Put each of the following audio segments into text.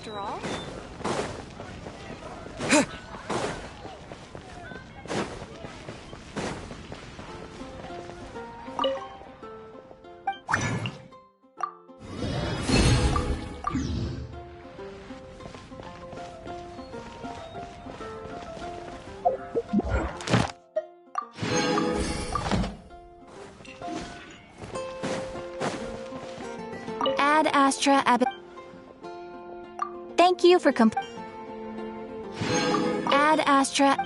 after all. Ad Astra Ab. Thank you for Ad Astra.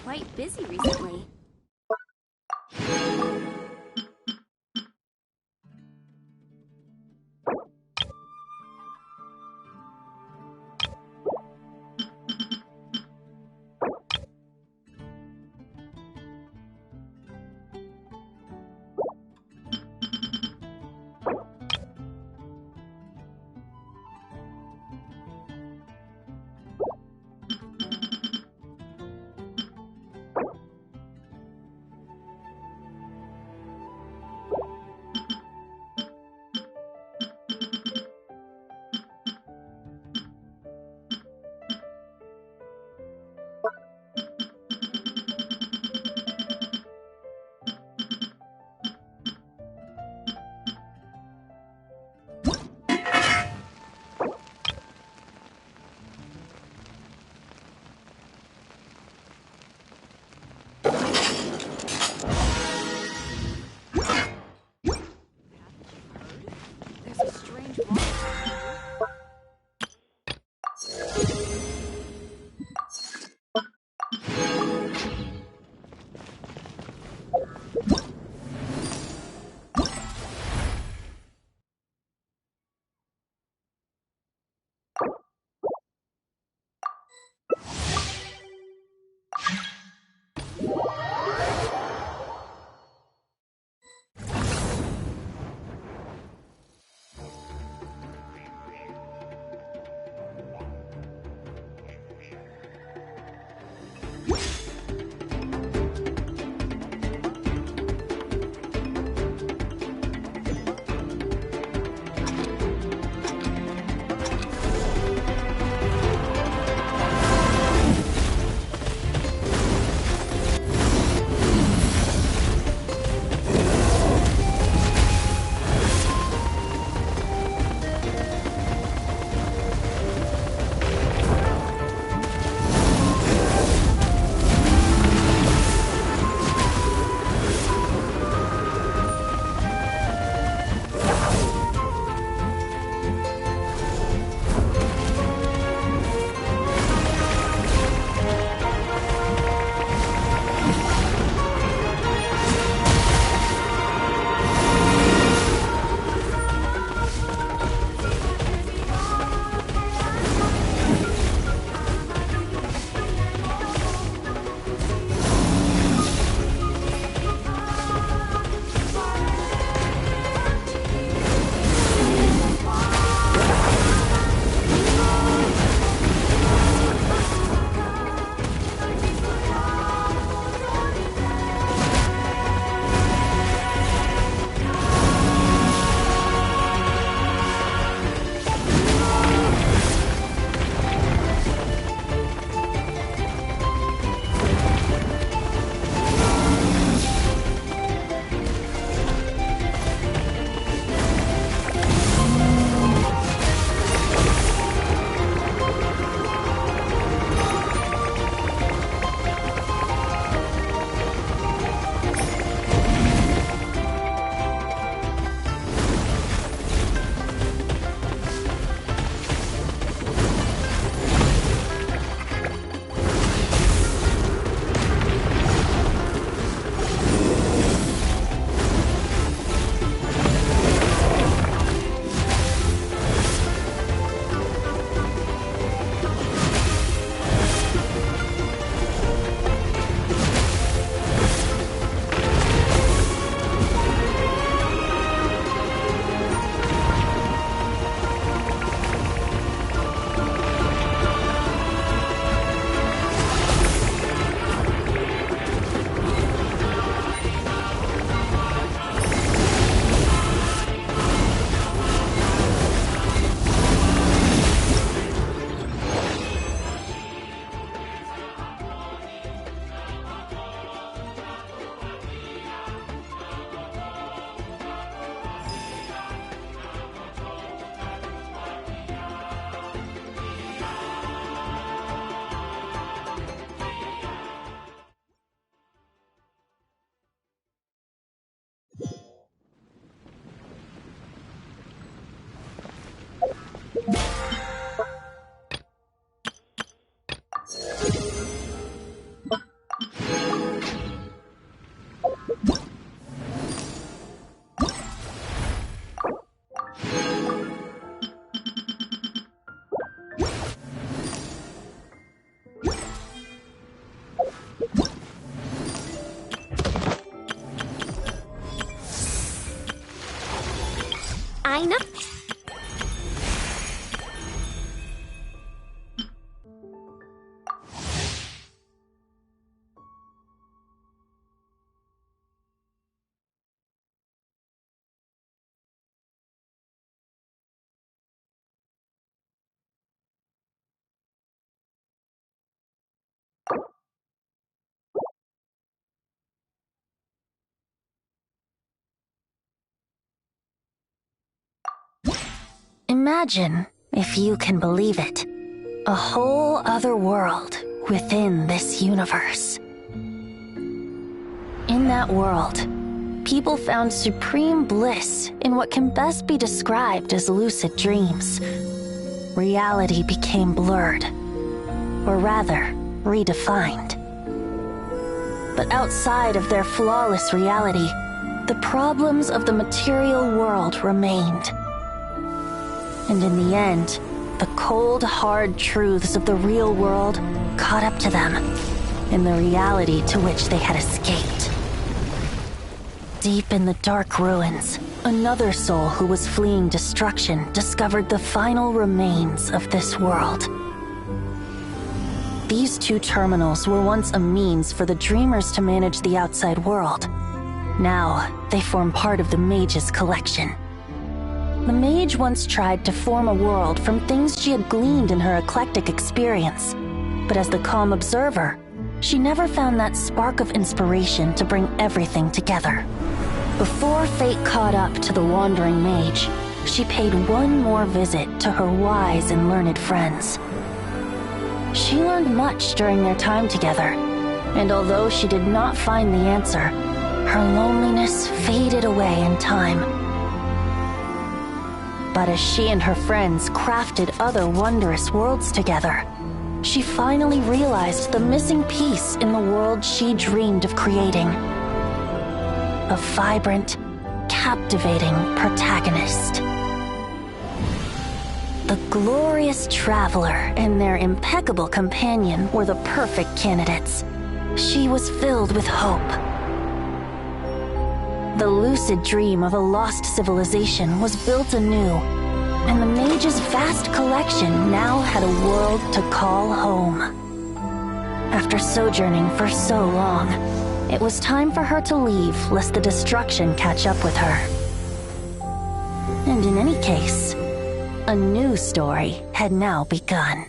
quite busy recently. I know. Imagine, if you can believe it, a whole other world within this universe. In that world, people found supreme bliss in what can best be described as lucid dreams. Reality became blurred, or rather, redefined. But outside of their flawless reality, the problems of the material world remained. And in the end, the cold, hard truths of the real world caught up to them in the reality to which they had escaped. Deep in the dark ruins, another soul who was fleeing destruction discovered the final remains of this world. These two terminals were once a means for the dreamers to manage the outside world. Now, they form part of the mage's collection. The mage once tried to form a world from things she had gleaned in her eclectic experience, but as the calm observer, she never found that spark of inspiration to bring everything together. Before fate caught up to the wandering mage, she paid one more visit to her wise and learned friends. She learned much during their time together, and although she did not find the answer, her loneliness faded away in time. But as she and her friends crafted other wondrous worlds together, she finally realized the missing piece in the world she dreamed of creating. A vibrant, captivating protagonist. The glorious traveler and their impeccable companion were the perfect candidates. She was filled with hope. The lucid dream of a lost civilization was built anew, and the mage's vast collection now had a world to call home. After sojourning for so long, it was time for her to leave lest the destruction catch up with her. And in any case, a new story had now begun.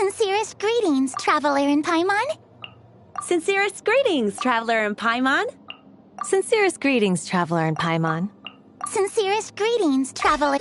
Sincerest greetings, traveler in Paimon. Sincerest greetings, traveler in Paimon. Sincerest greetings, traveler in Paimon. Sincerest greetings, traveler.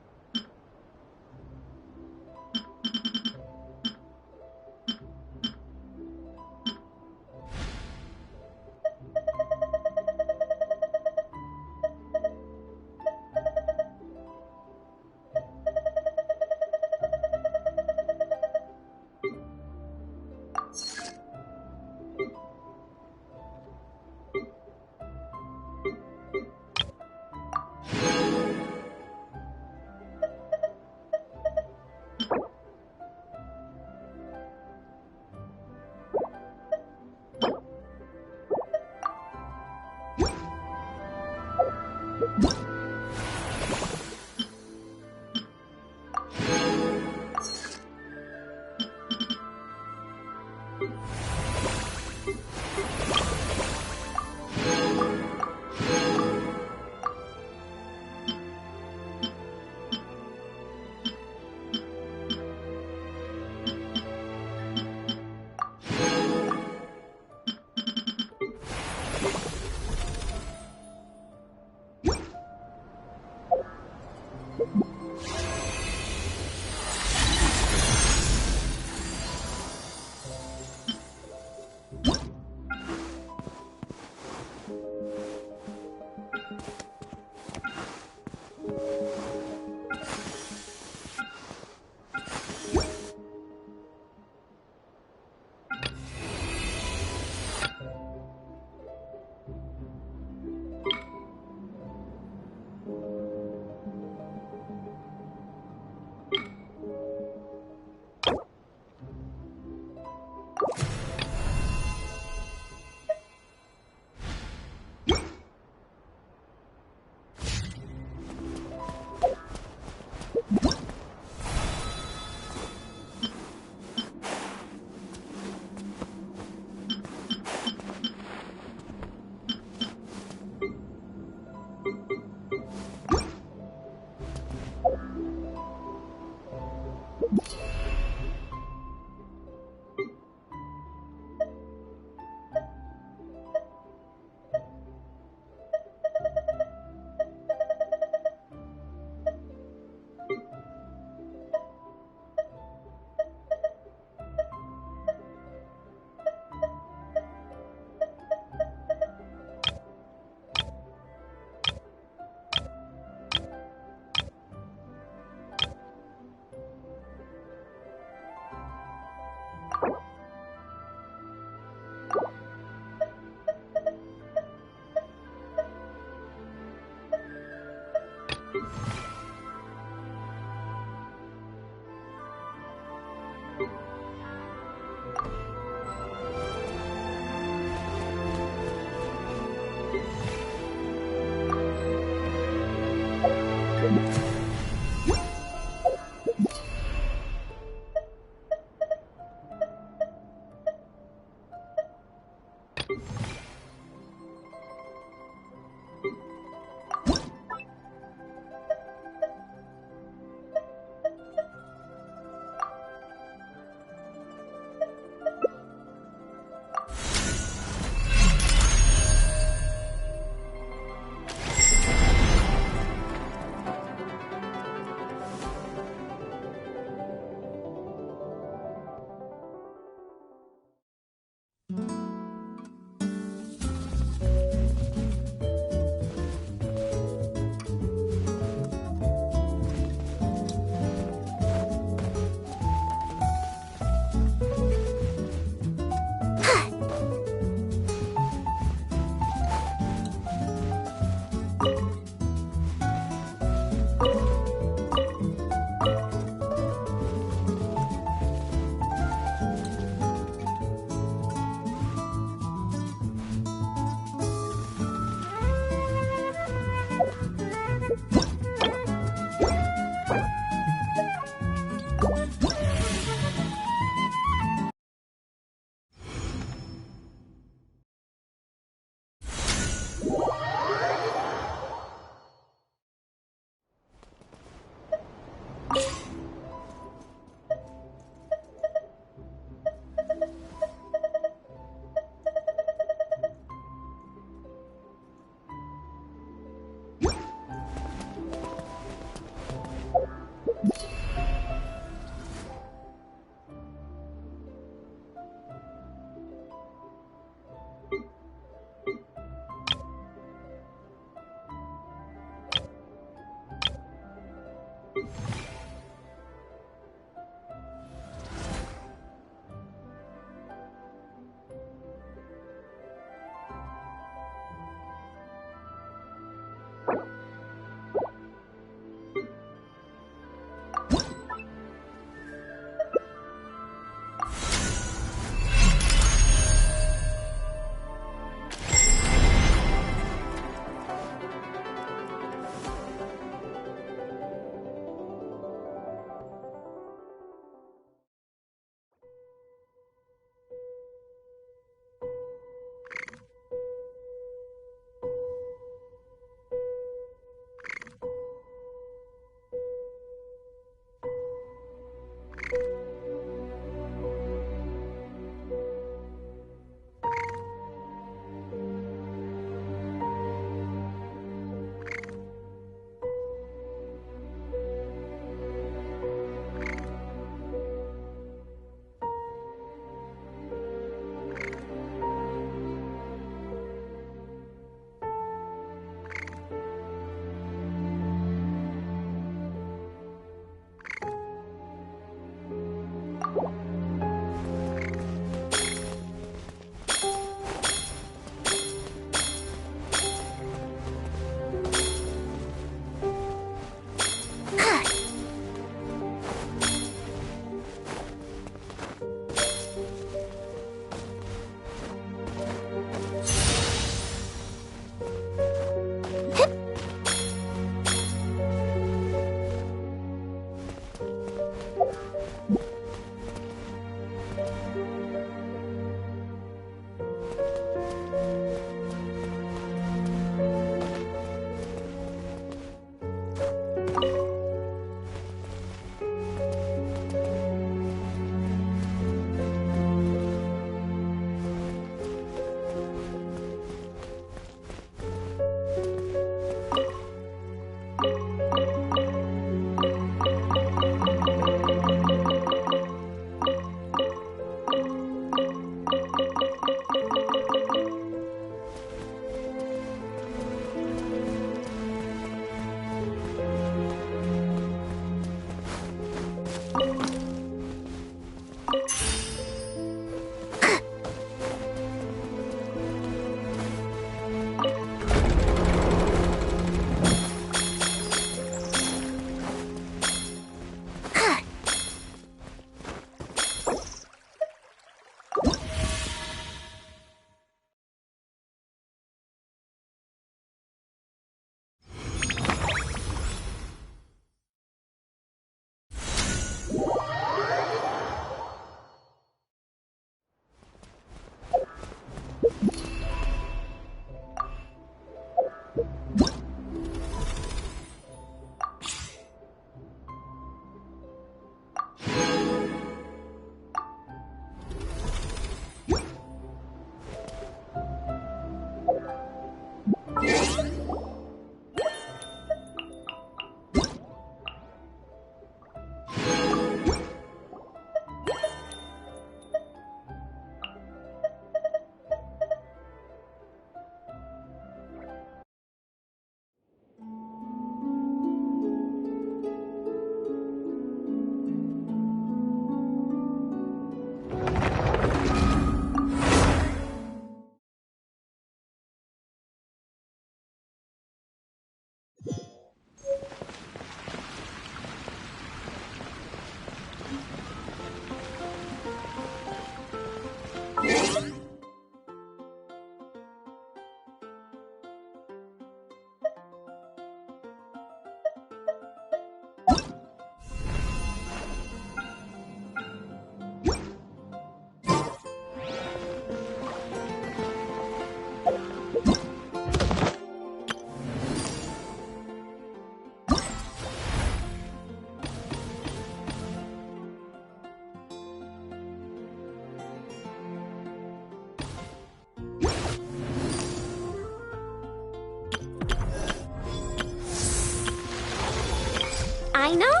I know?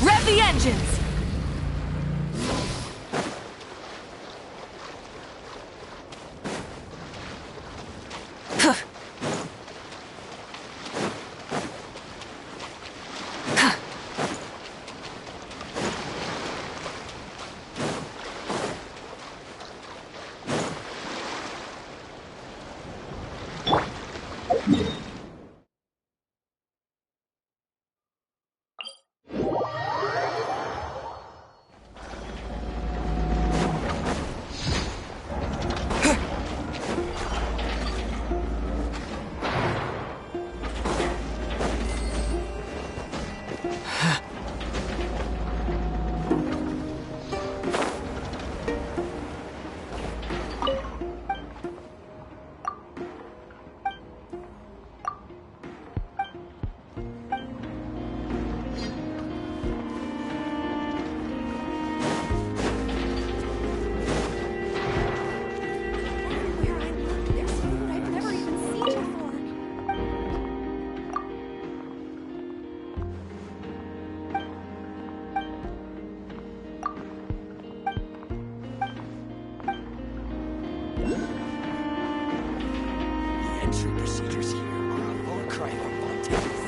Rev the engines! The entry procedures here are a far cry from Montana's.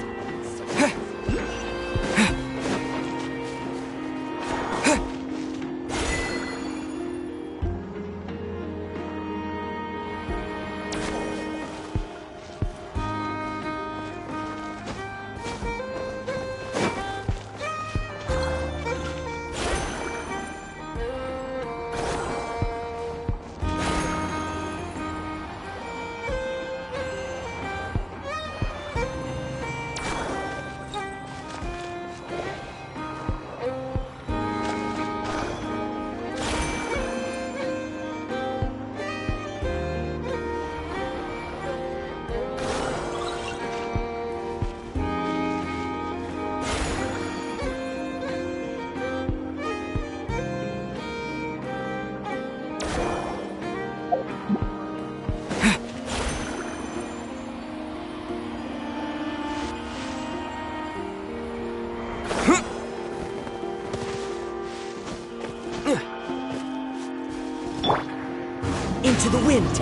Into the wind!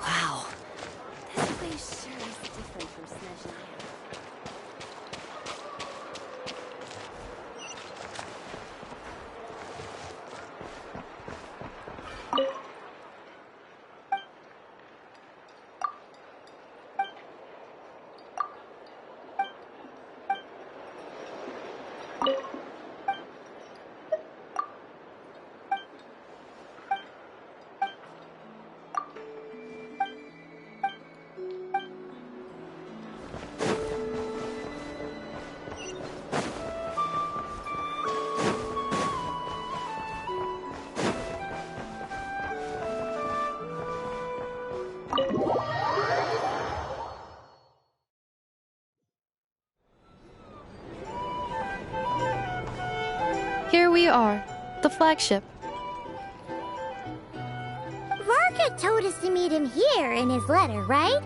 Wow. This place sure is different from Snezhnaya. Here we are, the flagship. Varka told us to meet him here in his letter, right?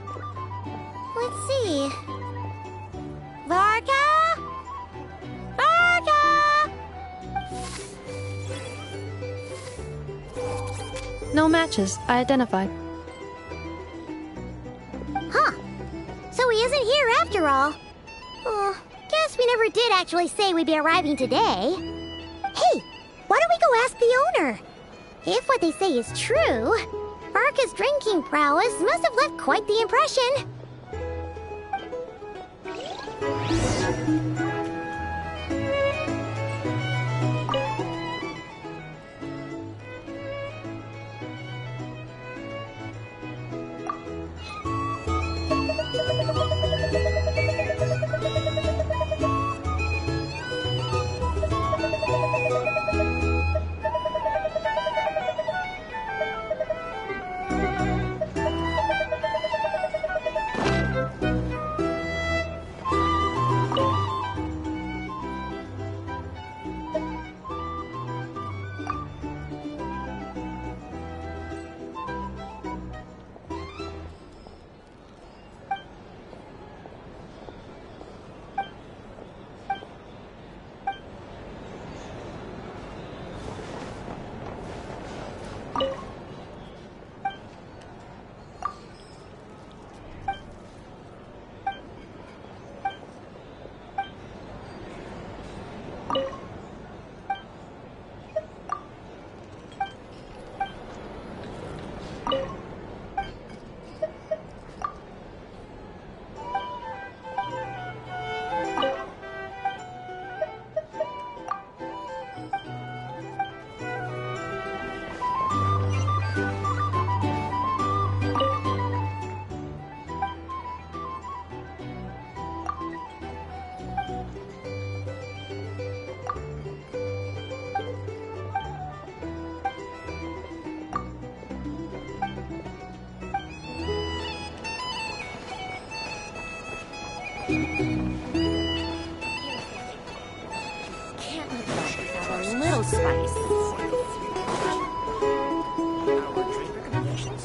Let's see. Varka? Varka! No matches, I identified. Huh. So he isn't here after all. Oh, guess we never did actually say we'd be arriving today. Hey, why don't we go ask the owner? If what they say is true, Varka's drinking prowess must have left quite the impression. Can't live life without a little spice. Our trade recommendations.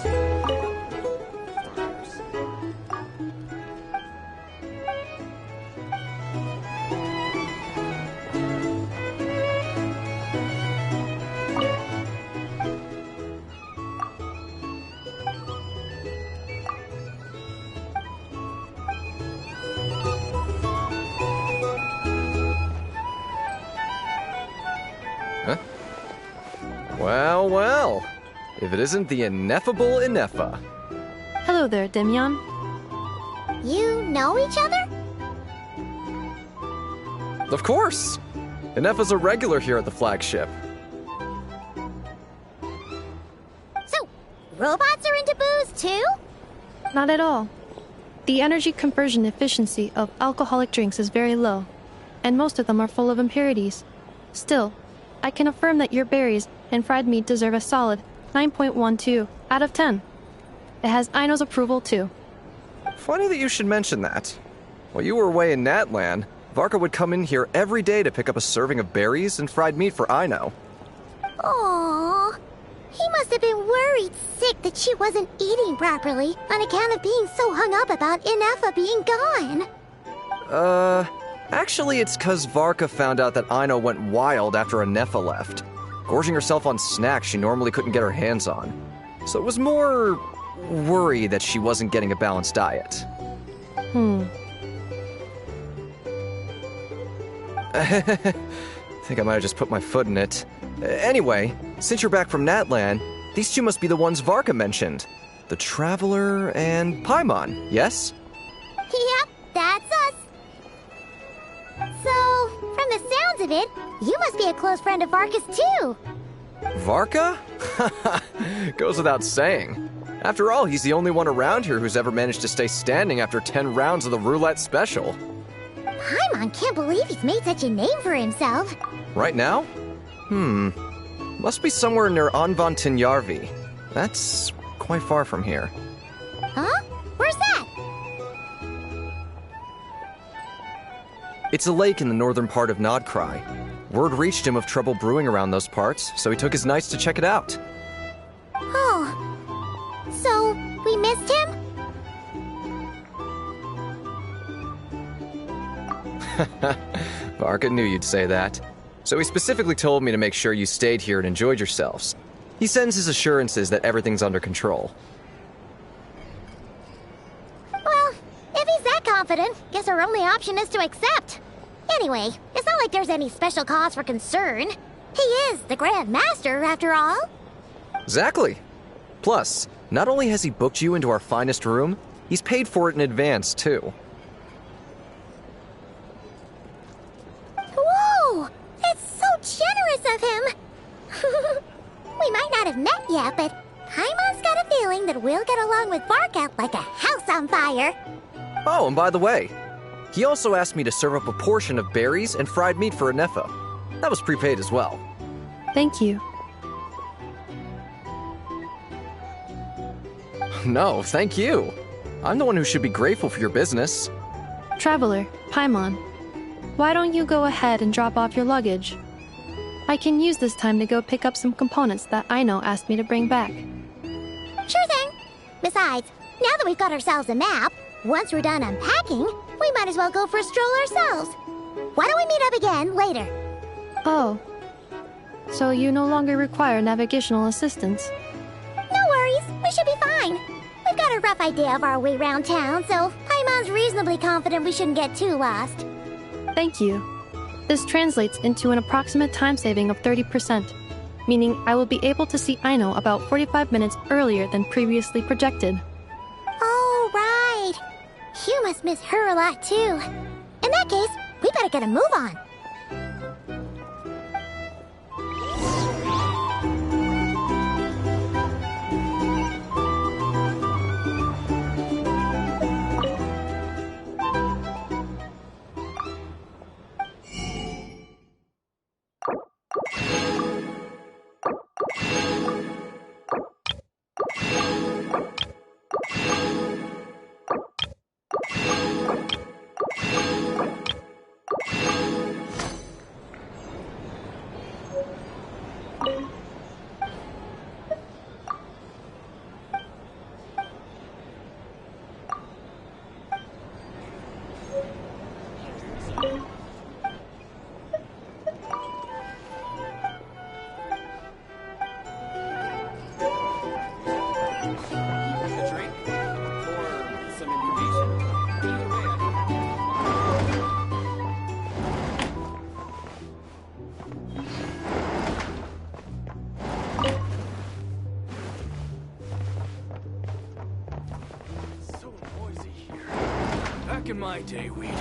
Well, well. If it isn't the ineffable Ineffa. Hello there, Demyon. You know each other? Of course. Ineffa's a regular here at the flagship. So, robots are into booze too? Not at all. The energy conversion efficiency of alcoholic drinks is very low, and most of them are full of impurities. Still, I can affirm that your berries and fried meat deserve a solid 9.12 out of 10. It has Aino's approval too. Funny that you should mention that. While you were away in Natlan, Varka would come in here every day to pick up a serving of berries and fried meat for Aino. Aww. He must have been worried sick that she wasn't eating properly on account of being so hung up about Ineffa being gone. Actually it's 'cause Varka found out that Aino went wild after Ineffa left, gorging herself on snacks she normally couldn't get her hands on. So it was more worry that she wasn't getting a balanced diet. Think I might have just put my foot in it. Anyway, since you're back from Natlan, these two must be the ones Varka mentioned. The Traveler and Paimon, yes? Yep, that's us. So, from the sounds of it, you must be a close friend of Varka's too. Varka? Goes without saying. After all, he's the only one around here who's ever managed to stay standing after 10 rounds of the roulette special. Paimon can't believe he's made such a name for himself. Right now? Must be somewhere near Anvantinyarvi. That's quite far from here. Huh? Where's that? It's a lake in the northern part of Nodcry. Word reached him of trouble brewing around those parts, so he took his knights to check it out. Oh. So, we missed him? Varka knew you'd say that. So he specifically told me to make sure you stayed here and enjoyed yourselves. He sends his assurances that everything's under control. Well, if he's that confident, guess our only option is to accept. Anyway, it's not like there's any special cause for concern. He is the Grand Master, after all. Exactly. Plus, not only has he booked you into our finest room, he's paid for it in advance, too. Whoa! It's so generous of him! We might not have met yet, but Paimon's got a feeling that we'll get along with Varka like a house on fire. Oh, and by the way, he also asked me to serve up a portion of berries and fried meat for Ineffa. That was prepaid as well. Thank you. No, thank you. I'm the one who should be grateful for your business. Traveler, Paimon, why don't you go ahead and drop off your luggage? I can use this time to go pick up some components that Aino asked me to bring back. Sure thing. Besides, now that we've got ourselves a map, once we're done unpacking, we might as well go for a stroll ourselves. Why don't we meet up again later? Oh. So you no longer require navigational assistance? No worries, we should be fine. We've got a rough idea of our way around town, so Paimon's reasonably confident we shouldn't get too lost. Thank you. This translates into an approximate time saving of 30%, meaning I will be able to see Aino about 45 minutes earlier than previously projected. Oh, right. You must miss her a lot, too. In that case, we better get a move on. A drink? Or some information? Either way, so noisy here. Back in my day, we'd...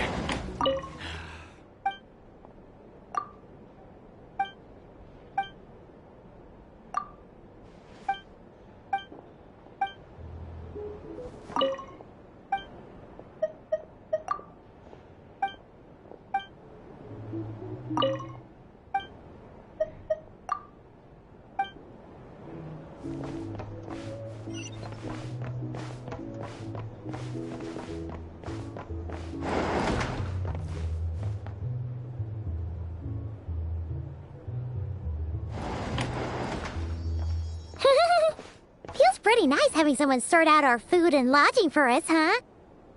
Feels pretty nice having someone sort out our food and lodging for us, huh?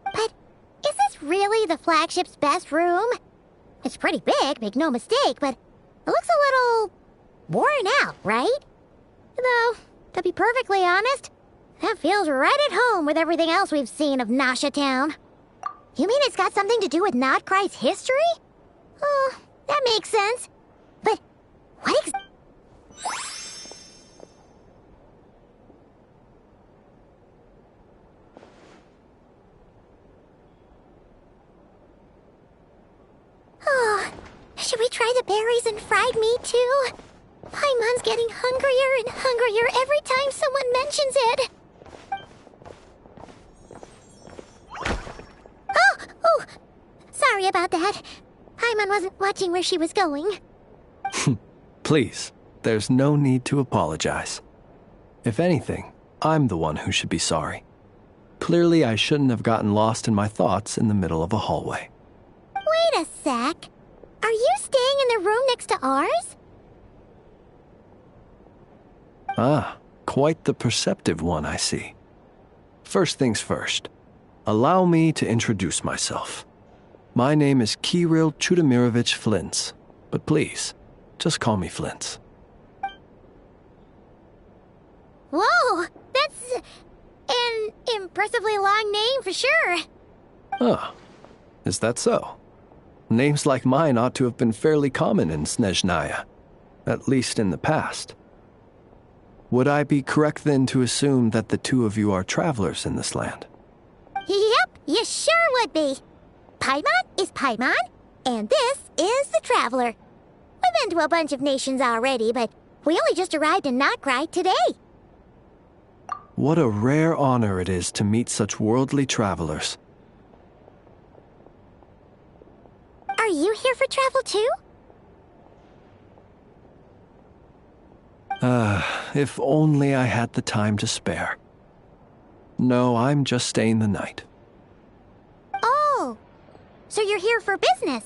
But is this really the flagship's best room? It's pretty big, make no mistake, but it looks a little worn out, right? Though, to be perfectly honest, that feels right at home with everything else we've seen of Nasha Town. You mean it's got something to do with Nodcry's history? Oh, that makes sense. But what Oh, should we try the berries and fried meat too? Paimon's getting hungrier and hungrier every time someone mentions it. Oh, sorry about that. Paimon wasn't watching where she was going. Please, there's no need to apologize. If anything, I'm the one who should be sorry. Clearly, I shouldn't have gotten lost in my thoughts in the middle of a hallway. Wait a sec. Are you staying in the room next to ours? Ah, quite the perceptive one, I see. First things first, allow me to introduce myself. My name is Kirill Chudamirovich Flintz, but please, just call me Flintz. Whoa, that's an impressively long name for sure. Ah, is that so? Names like mine ought to have been fairly common in Snezhnaya, at least in the past. Would I be correct then to assume that the two of you are travelers in this land? Yep, you sure would be. Paimon is Paimon, and this is the Traveler. We've been to a bunch of nations already, but we only just arrived in Nodcry today. What a rare honor it is to meet such worldly travelers. Are you here for travel too? If only I had the time to spare. No, I'm just staying the night. Oh, so you're here for business?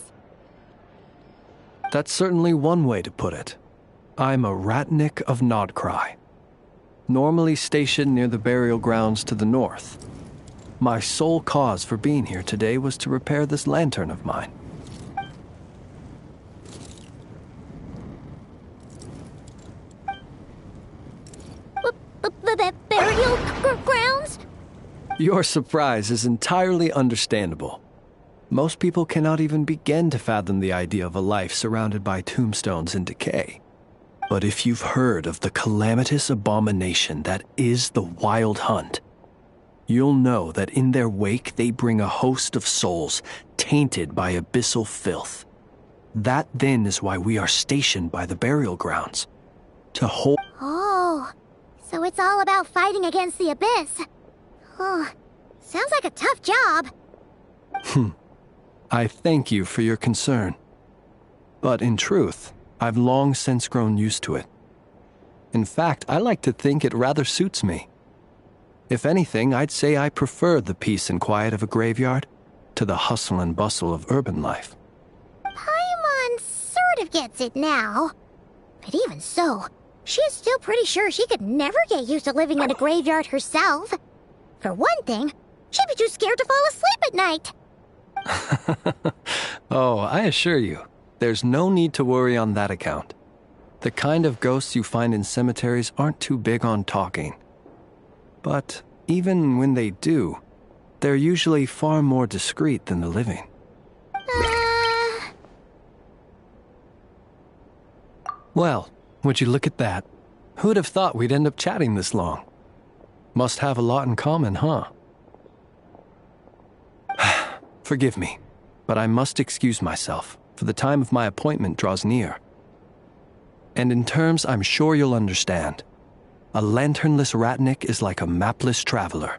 That's certainly one way to put it. I'm a ratnik of Nodcry, normally stationed near the burial grounds to the north. My sole cause for being here today was to repair this lantern of mine. Burial grounds? Your surprise is entirely understandable. Most people cannot even begin to fathom the idea of a life surrounded by tombstones and decay. But if you've heard of the calamitous abomination that is the Wild Hunt, you'll know that in their wake they bring a host of souls tainted by abyssal filth. That then is why we are stationed by the burial grounds. To hold... Oh, so it's all about fighting against the abyss. Oh, sounds like a tough job. I thank you for your concern. But in truth, I've long since grown used to it. In fact, I like to think it rather suits me. If anything, I'd say I prefer the peace and quiet of a graveyard to the hustle and bustle of urban life. Paimon sort of gets it now. But even so, she's still pretty sure she could never get used to living in a graveyard herself. For one thing, she'd be too scared to fall asleep at night. Oh, I assure you, there's no need to worry on that account. The kind of ghosts you find in cemeteries aren't too big on talking. But even when they do, they're usually far more discreet than the living. Well, would you look at that? Who'd have thought we'd end up chatting this long? Must have a lot in common, huh? Forgive me, but I must excuse myself, for the time of my appointment draws near. And in terms I'm sure you'll understand, a lanternless Ratnik is like a mapless traveler.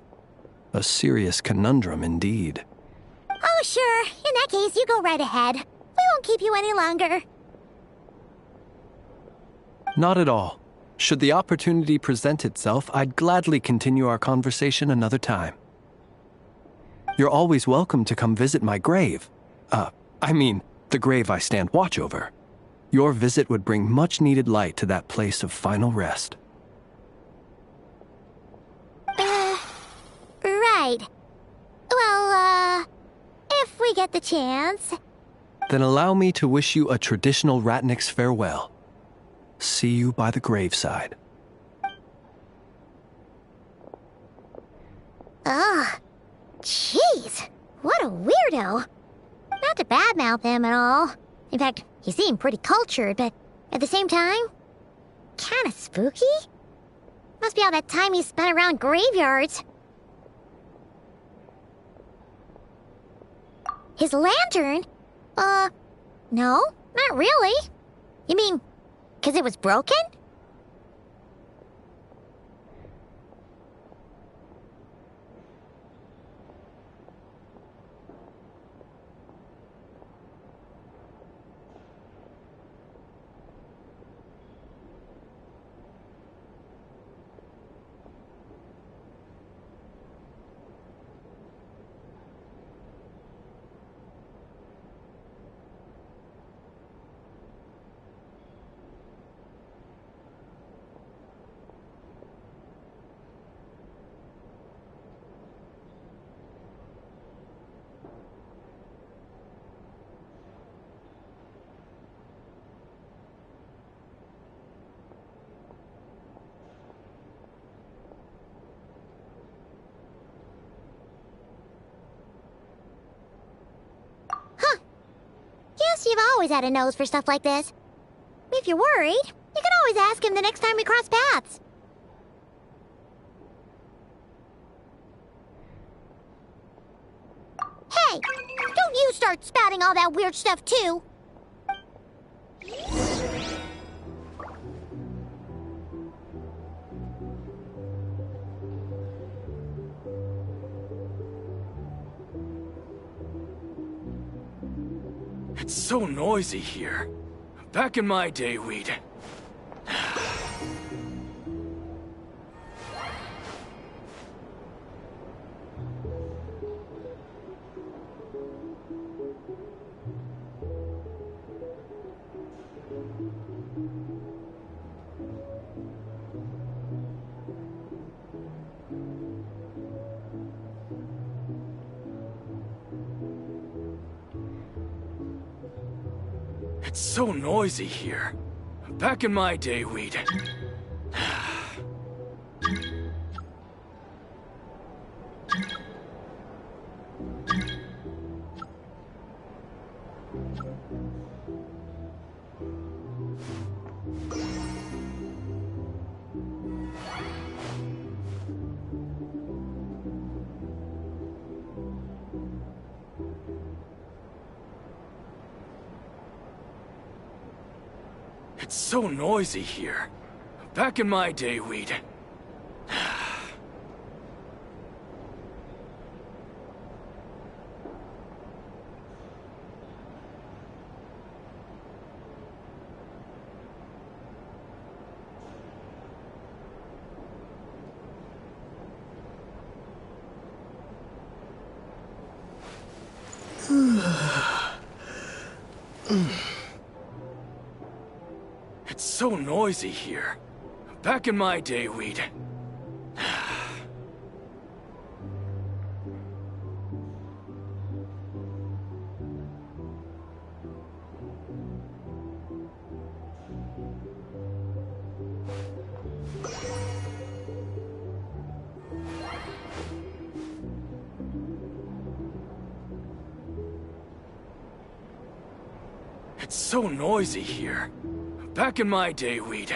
A serious conundrum indeed. Oh, sure. In that case, you go right ahead. We won't keep you any longer. Not at all. Should the opportunity present itself, I'd gladly continue our conversation another time. You're always welcome to come visit my grave. The grave I stand watch over. Your visit would bring much-needed light to that place of final rest. Right. Well, if we get the chance. Then allow me to wish you a traditional Ratnik's farewell. See you by the graveside. Ugh. Jeez. What a weirdo. Not to badmouth him at all. In fact, he seemed pretty cultured, but at the same time, kinda spooky? Must be all that time he spent around graveyards. His lantern? No, not really. You mean, 'cause it was broken? Guess you've always had a nose for stuff like this. If you're worried, you can always ask him the next time we cross paths. Hey, don't you start spouting all that weird stuff too. It's so noisy here. Back in my day, we'd... It's so noisy here. Back in my day, we'd... It's so noisy here. Back in my day, we'd... It's so noisy here. Back in my day, we'd... It's so noisy here. Back in my day, we'd...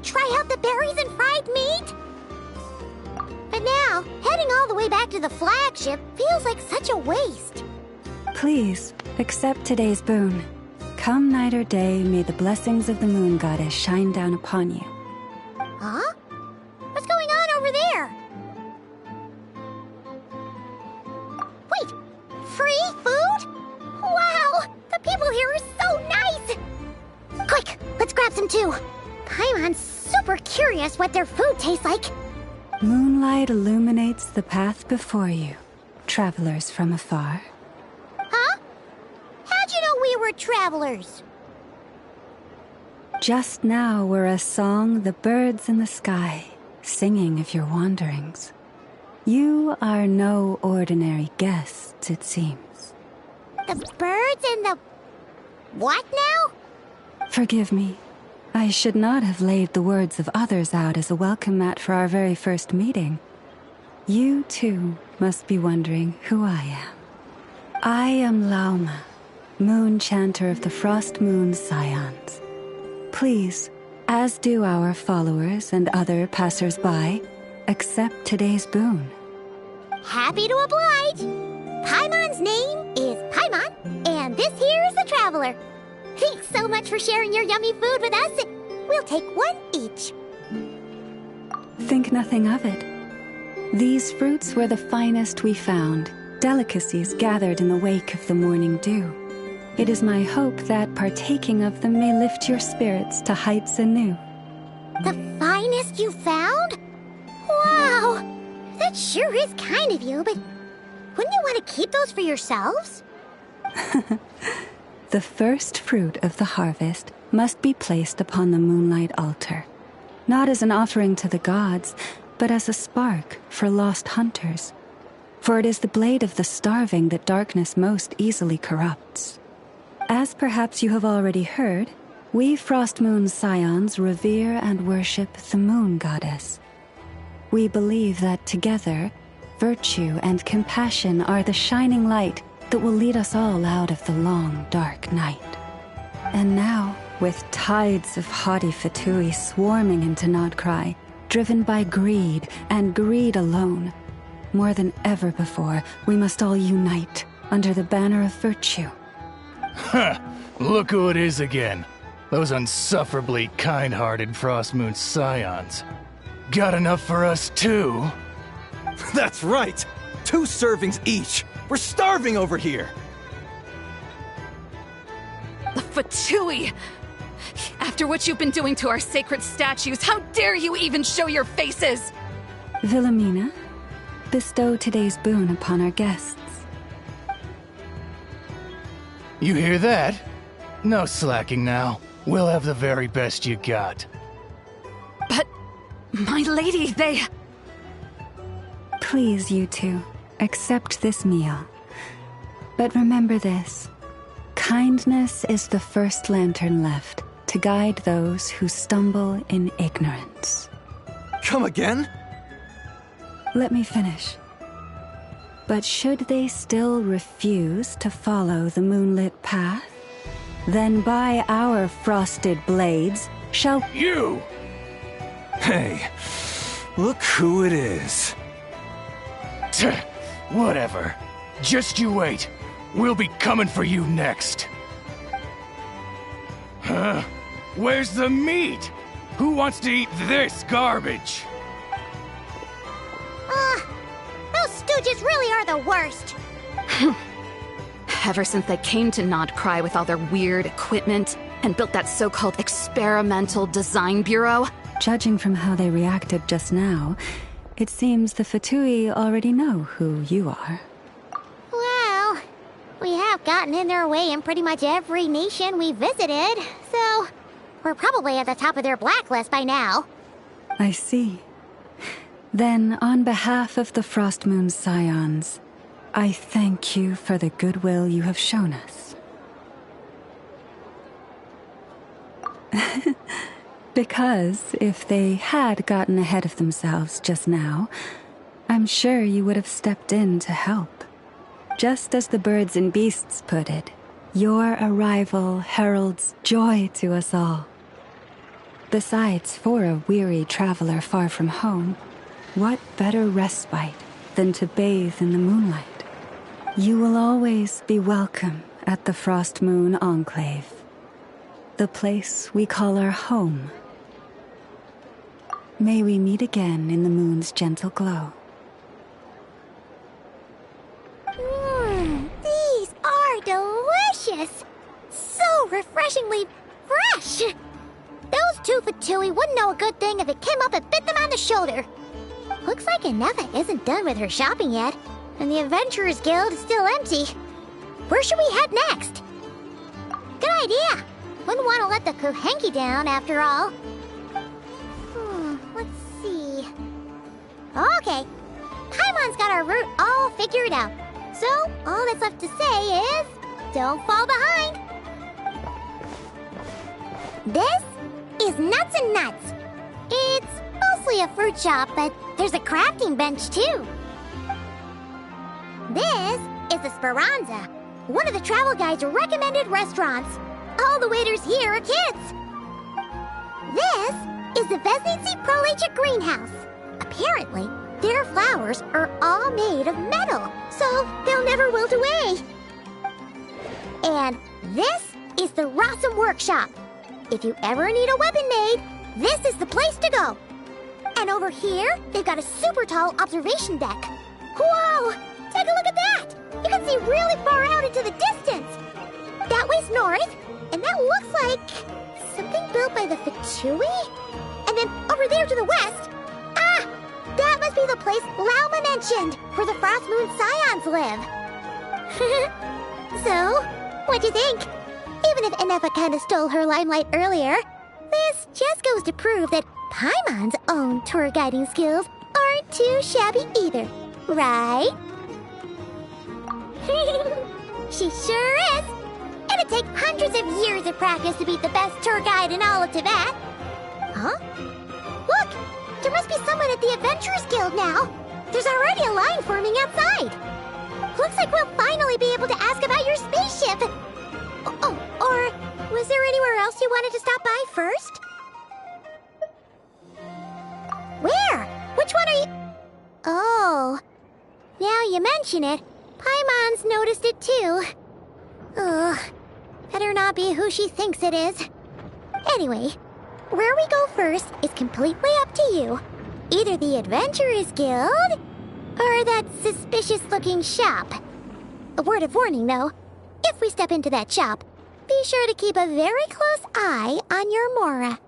Try out the berries and fried meat? But now, heading all the way back to the flagship feels like such a waste. Please, accept today's boon. Come night or day, may the blessings of the moon goddess shine down upon you. Huh? What's going on over there? Wait, free food? Wow, the people here are so nice! Quick, let's grab some too. Paimon's super curious what their food tastes like. Moonlight illuminates the path before you, travelers from afar. Huh? How'd you know we were travelers? Just now were a song the birds in the sky, singing of your wanderings. You are no ordinary guests, it seems. The birds and the... what now? Forgive me. I should not have laid the words of others out as a welcome mat for our very first meeting. You, too, must be wondering who I am. I am Lauma, moon chanter of the Frost Moon Scions. Please, as do our followers and other passers-by, accept today's boon. Happy to oblige. Paimon's name is Paimon, and this here is the traveler. Thanks so much for sharing your yummy food with us. We'll take one each. Think nothing of it. These fruits were the finest we found, delicacies gathered in the wake of the morning dew. It is my hope that partaking of them may lift your spirits to heights anew. The finest you found? Wow! That sure is kind of you, but wouldn't you want to keep those for yourselves? The first fruit of the harvest must be placed upon the moonlight altar, not as an offering to the gods, but as a spark for lost hunters. For it is the blade of the starving that darkness most easily corrupts. As perhaps you have already heard, we Frost Moon Scions revere and worship the moon goddess. We believe that together, virtue and compassion are the shining light that will lead us all out of the long, dark night. And now, with tides of haughty Fatui swarming into Nodcry, driven by greed, and greed alone, more than ever before, we must all unite under the banner of virtue. Huh! Look who it is again. Those unsufferably kind-hearted Frost Moon Scions. Got enough for us too? That's right! 2 servings each! We're starving over here! Fatui! After what you've been doing to our sacred statues, how dare you even show your faces? Wilhelmina, bestow today's boon upon our guests. You hear that? No slacking now. We'll have the very best you got. But, my lady, they... Please, you two, accept this meal. But remember this. Kindness is the first lantern left to guide those who stumble in ignorance. Come again? Let me finish. But should they still refuse to follow the moonlit path, then by our frosted blades shall... You! Hey, look who it is. Whatever. Just you wait. We'll be coming for you next. Huh? Where's the meat? Who wants to eat this garbage? Those stooges really are the worst. Ever since they came to Nod Cry with all their weird equipment and built that so-called experimental design bureau. Judging from how they reacted just now, it seems the Fatui already know who you are. Well, we have gotten in their way in pretty much every nation we visited, so we're probably at the top of their blacklist by now. I see. Then, on behalf of the Frostmoon Scions, I thank you for the goodwill you have shown us. Because if they had gotten ahead of themselves just now, I'm sure you would have stepped in to help. Just as the birds and beasts put it, your arrival heralds joy to us all. Besides, for a weary traveler far from home, what better respite than to bathe in the moonlight? You will always be welcome at the Frostmoon Enclave, the place we call our home. May we meet again in the moon's gentle glow. These are delicious! So refreshingly fresh! Those two Fatui wouldn't know a good thing if it came up and bit them on the shoulder. Looks like Inefa isn't done with her shopping yet, and the Adventurers Guild is still empty. Where should we head next? Good idea! Wouldn't want to let the Kuhenki down, after all. Let's see... Okay, Paimon's got our route all figured out. So, all that's left to say is... don't fall behind! This is Nuts and Nuts. It's mostly a fruit shop, but there's a crafting bench, too. This is the Speranza, one of the travel guide's recommended restaurants. All the waiters here are kids. This is the Vesnici Prolecha greenhouse. Apparently, their flowers are all made of metal, so they'll never wilt away. And this is the Rossum workshop. If you ever need a weapon made, this is the place to go. And over here, they've got a super tall observation deck. Whoa! Take a look at that! You can see really far out into the distance. That way's north, and that looks like something built by the Fatui? And then over there to the west, that must be the place Lauma mentioned, where the Frostmoon Scions live. So, what'd you think? Even if Inefa kinda stole her limelight earlier, this just goes to prove that Paimon's own tour guiding skills aren't too shabby either, right? She sure is! It'd take hundreds of years of practice to beat the best tour guide in all of Tibet. Huh? Look! There must be someone at the Adventurers Guild now! There's already a line forming outside! Looks like we'll finally be able to ask about your spaceship! Oh, or was there anywhere else you wanted to stop by first? Where? Which one are you... Oh, now you mention it, Paimon's noticed it too. Ugh, better not be who she thinks it is. Anyway, where we go first is completely up to you. Either the Adventurers Guild, or that suspicious-looking shop. A word of warning, though. If we step into that shop, be sure to keep a very close eye on your Mora.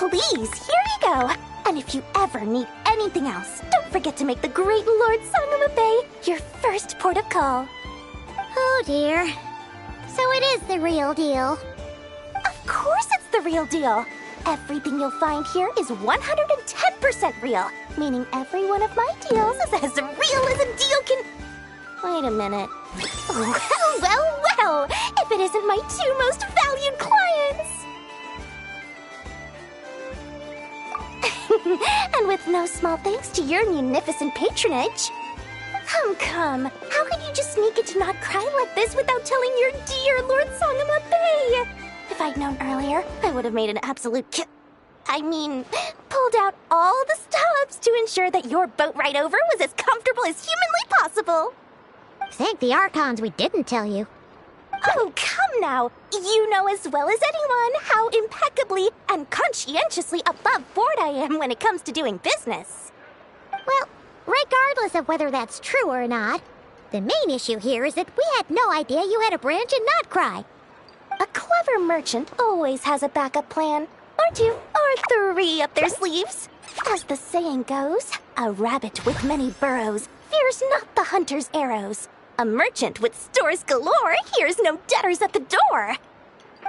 please, here you go. And if you ever need anything else, don't forget to make the great Lord Sangama Bay your first port of call. Oh dear. So it is the real deal. Of course it's the real deal. Everything you'll find here is 110% real, meaning every one of my deals is as real as a deal can... Wait a minute. Well, if it isn't my two most valued clients! And with no small thanks to your munificent patronage. Come. How could you just sneak into Not Cry like this without telling your dear Lord Sangama Bay? If I'd known earlier, I would have made an absolute pulled out all the stops to ensure that your boat ride over was as comfortable as humanly possible. Thank the Archons we didn't tell you. Oh, come now. You know as well as anyone how impeccably and conscientiously above board I am when it comes to doing business. Well, regardless of whether that's true or not, the main issue here is that we had no idea you had a branch in Notcry. A clever merchant always has a backup plan, or two, or three up their sleeves. As the saying goes, a rabbit with many burrows fears not the hunter's arrows. A merchant with stores galore hears no debtors at the door.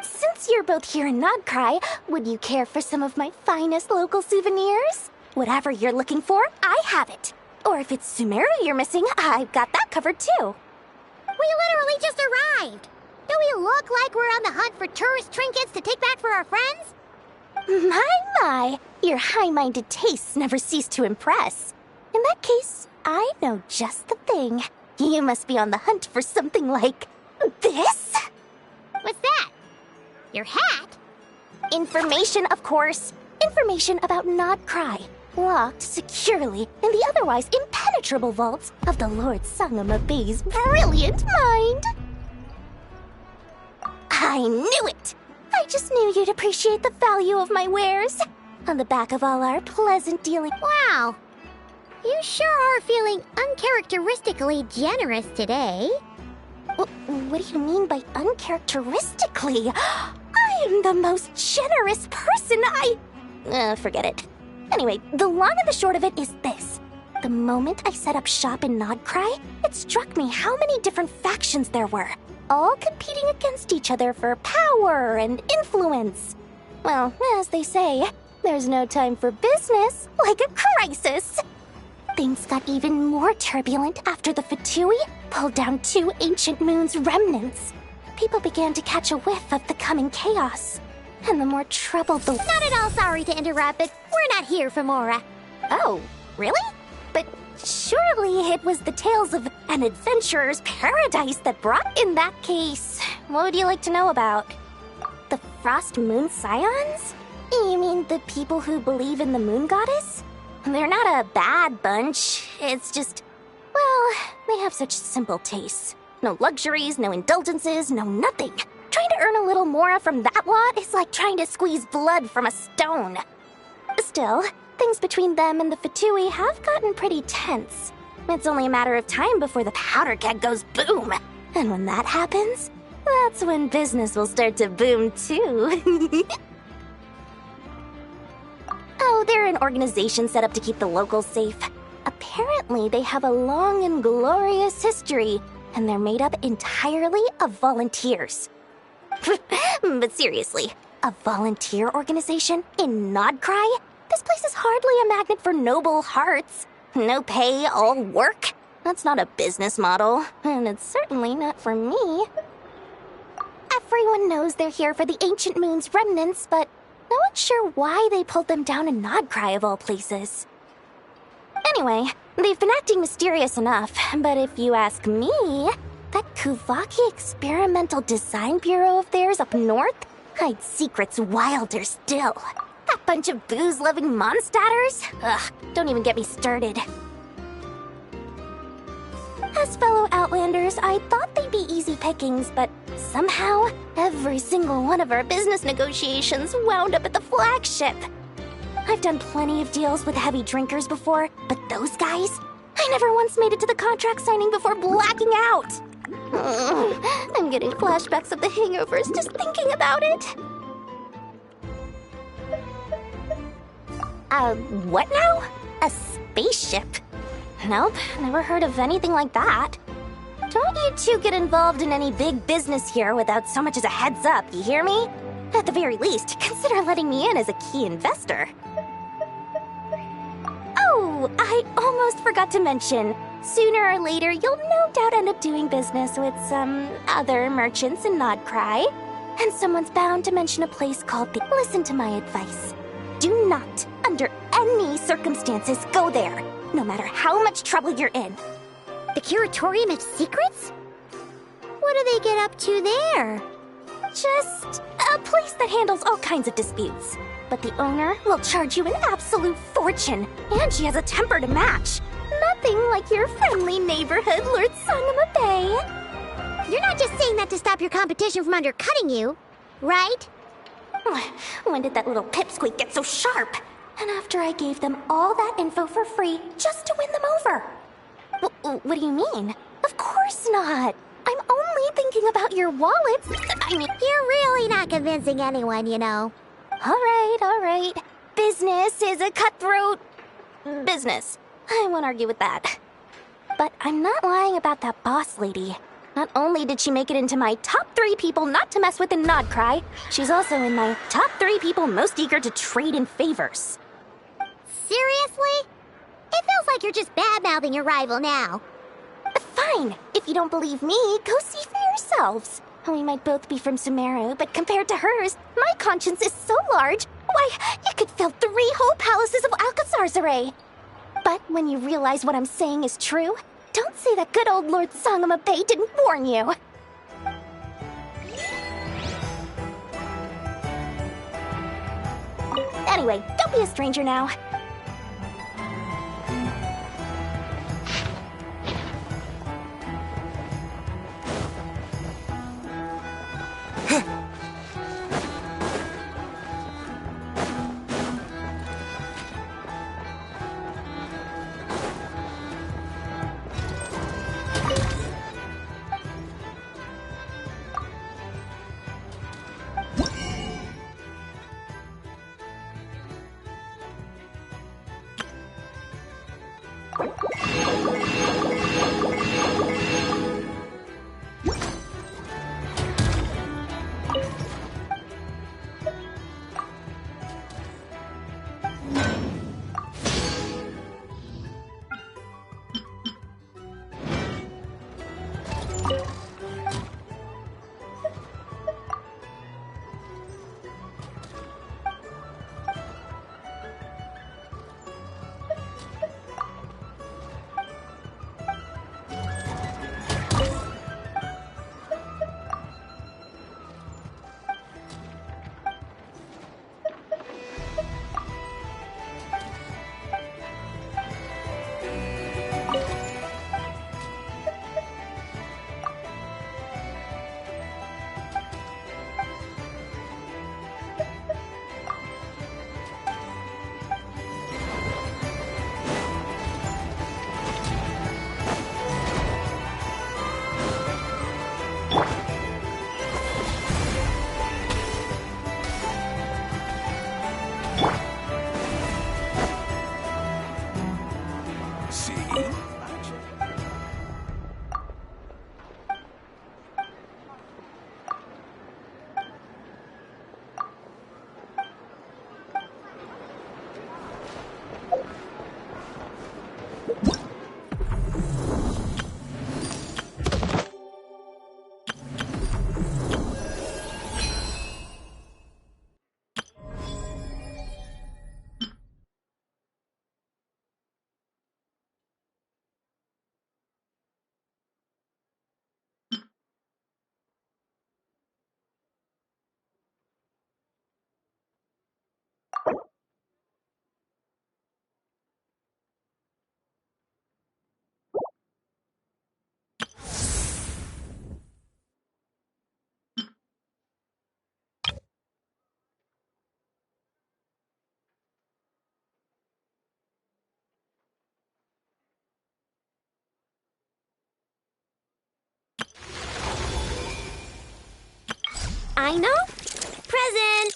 Since you're both here in Nodcry, would you care for some of my finest local souvenirs? Whatever you're looking for, I have it. Or if it's Sumeru you're missing, I've got that covered too. We literally just arrived. Do we look like we're on the hunt for tourist trinkets to take back for our friends? My, your high-minded tastes never cease to impress. In that case, I know just the thing. You must be on the hunt for something like this? What's that? Your hat? Information, of course. Information about Nodcry, locked securely in the otherwise impenetrable vaults of the Lord Sangama Bay's brilliant mind. I knew it! I just knew you'd appreciate the value of my wares. On the back of all our pleasant dealing. Wow! You sure are feeling uncharacteristically generous today. What do you mean by uncharacteristically? I am the most generous person forget it. Anyway, the long and the short of it is this. The moment I set up shop in Nodcry, it struck me how many different factions there were, all competing against each other for power and influence. Well, as they say, there's no time for business like a crisis. Things got even more turbulent after the Fatui pulled down 2 ancient moon's remnants. People began to catch a whiff of the coming chaos. And the more troubled the— Not at all sorry to interrupt, but we're not here for Mora. Oh, really? But surely it was the tales of an adventurer's paradise that brought— In that case, what would you like to know about? The Frost Moon Scions? You mean the people who believe in the moon goddess? They're not a bad bunch. It's just, well, they have such simple tastes. No luxuries, no indulgences, no nothing. Trying to earn a little more from that lot is like trying to squeeze blood from a stone. Still, things between them and the Fatui have gotten pretty tense. It's only a matter of time before the powder keg goes boom. And when that happens, that's when business will start to boom too. Oh, they're an organization set up to keep the locals safe. Apparently, they have a long and glorious history, and they're made up entirely of volunteers. But seriously, a volunteer organization in Nodcry? This place is hardly a magnet for noble hearts. No pay, all work. That's not a business model, and it's certainly not for me. Everyone knows they're here for the Ancient Moon's remnants, but no one's sure why they pulled them down in Nodcry of all places. Anyway, they've been acting mysterious enough, but if you ask me, that Kuvaki Experimental Design Bureau of theirs up north hides secrets wilder still. That bunch of booze-loving monstatters? Ugh, don't even get me started. As fellow Outlanders, I thought they'd be easy pickings, but somehow, every single one of our business negotiations wound up at the flagship. I've done plenty of deals with heavy drinkers before, but those guys? I never once made it to the contract signing before blacking out. I'm getting flashbacks of the hangovers just thinking about it. What now? A spaceship? Nope, never heard of anything like that. Don't you two get involved in any big business here without so much as a heads up, you hear me? At the very least, consider letting me in as a key investor. Oh, I almost forgot to mention. Sooner or later, you'll no doubt end up doing business with some other merchants in Nodcry. And someone's bound to mention a place called the... Listen to my advice. Do not, under any circumstances, go there, no matter how much trouble you're in. The Curatorium of Secrets? What do they get up to there? Just a place that handles all kinds of disputes. But the owner will charge you an absolute fortune, and she has a temper to match. Nothing like your friendly neighborhood, Lord Sangama Bay. You're not just saying that to stop your competition from undercutting you, right? When did that little pipsqueak get so sharp? And after I gave them all that info for free just to win them over. What do you mean? Of course not. I'm only thinking about your wallets. I mean, you're really not convincing anyone, you know. All right. Business is a cutthroat business. I won't argue with that. But I'm not lying about that boss lady. Not only did she make it into my top 3 people not to mess with in Nodcry, she's also in my top 3 people most eager to trade in favors. Seriously? It feels like you're just bad-mouthing your rival now. Fine. If you don't believe me, go see for yourselves. We might both be from Sumeru, but compared to hers, my conscience is so large, why, it could fill 3 whole palaces of Alcazar's. But when you realize what I'm saying is true, don't say that good old Lord Sangama Bay didn't warn you. Anyway, don't be a stranger now. I know. Present.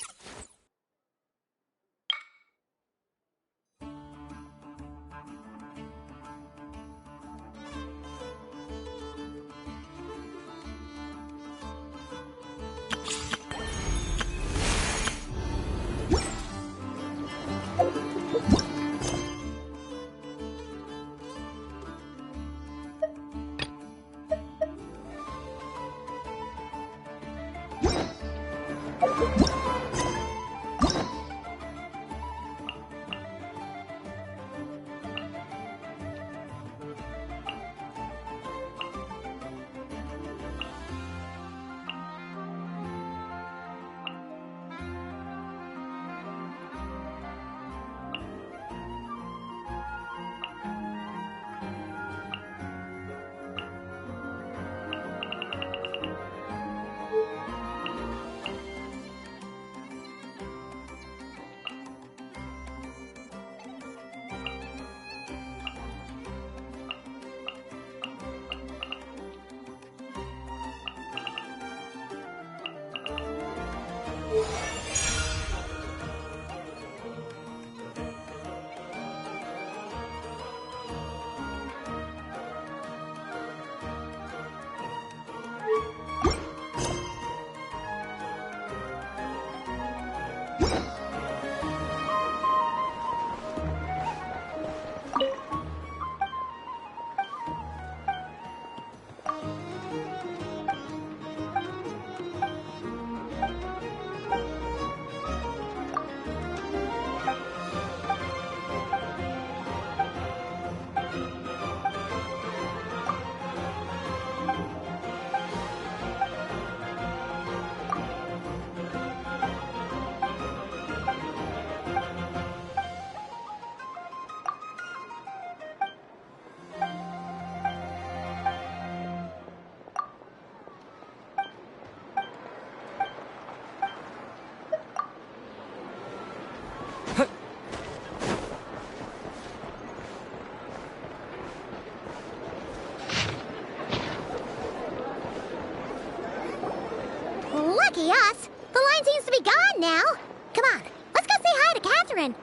Catherine.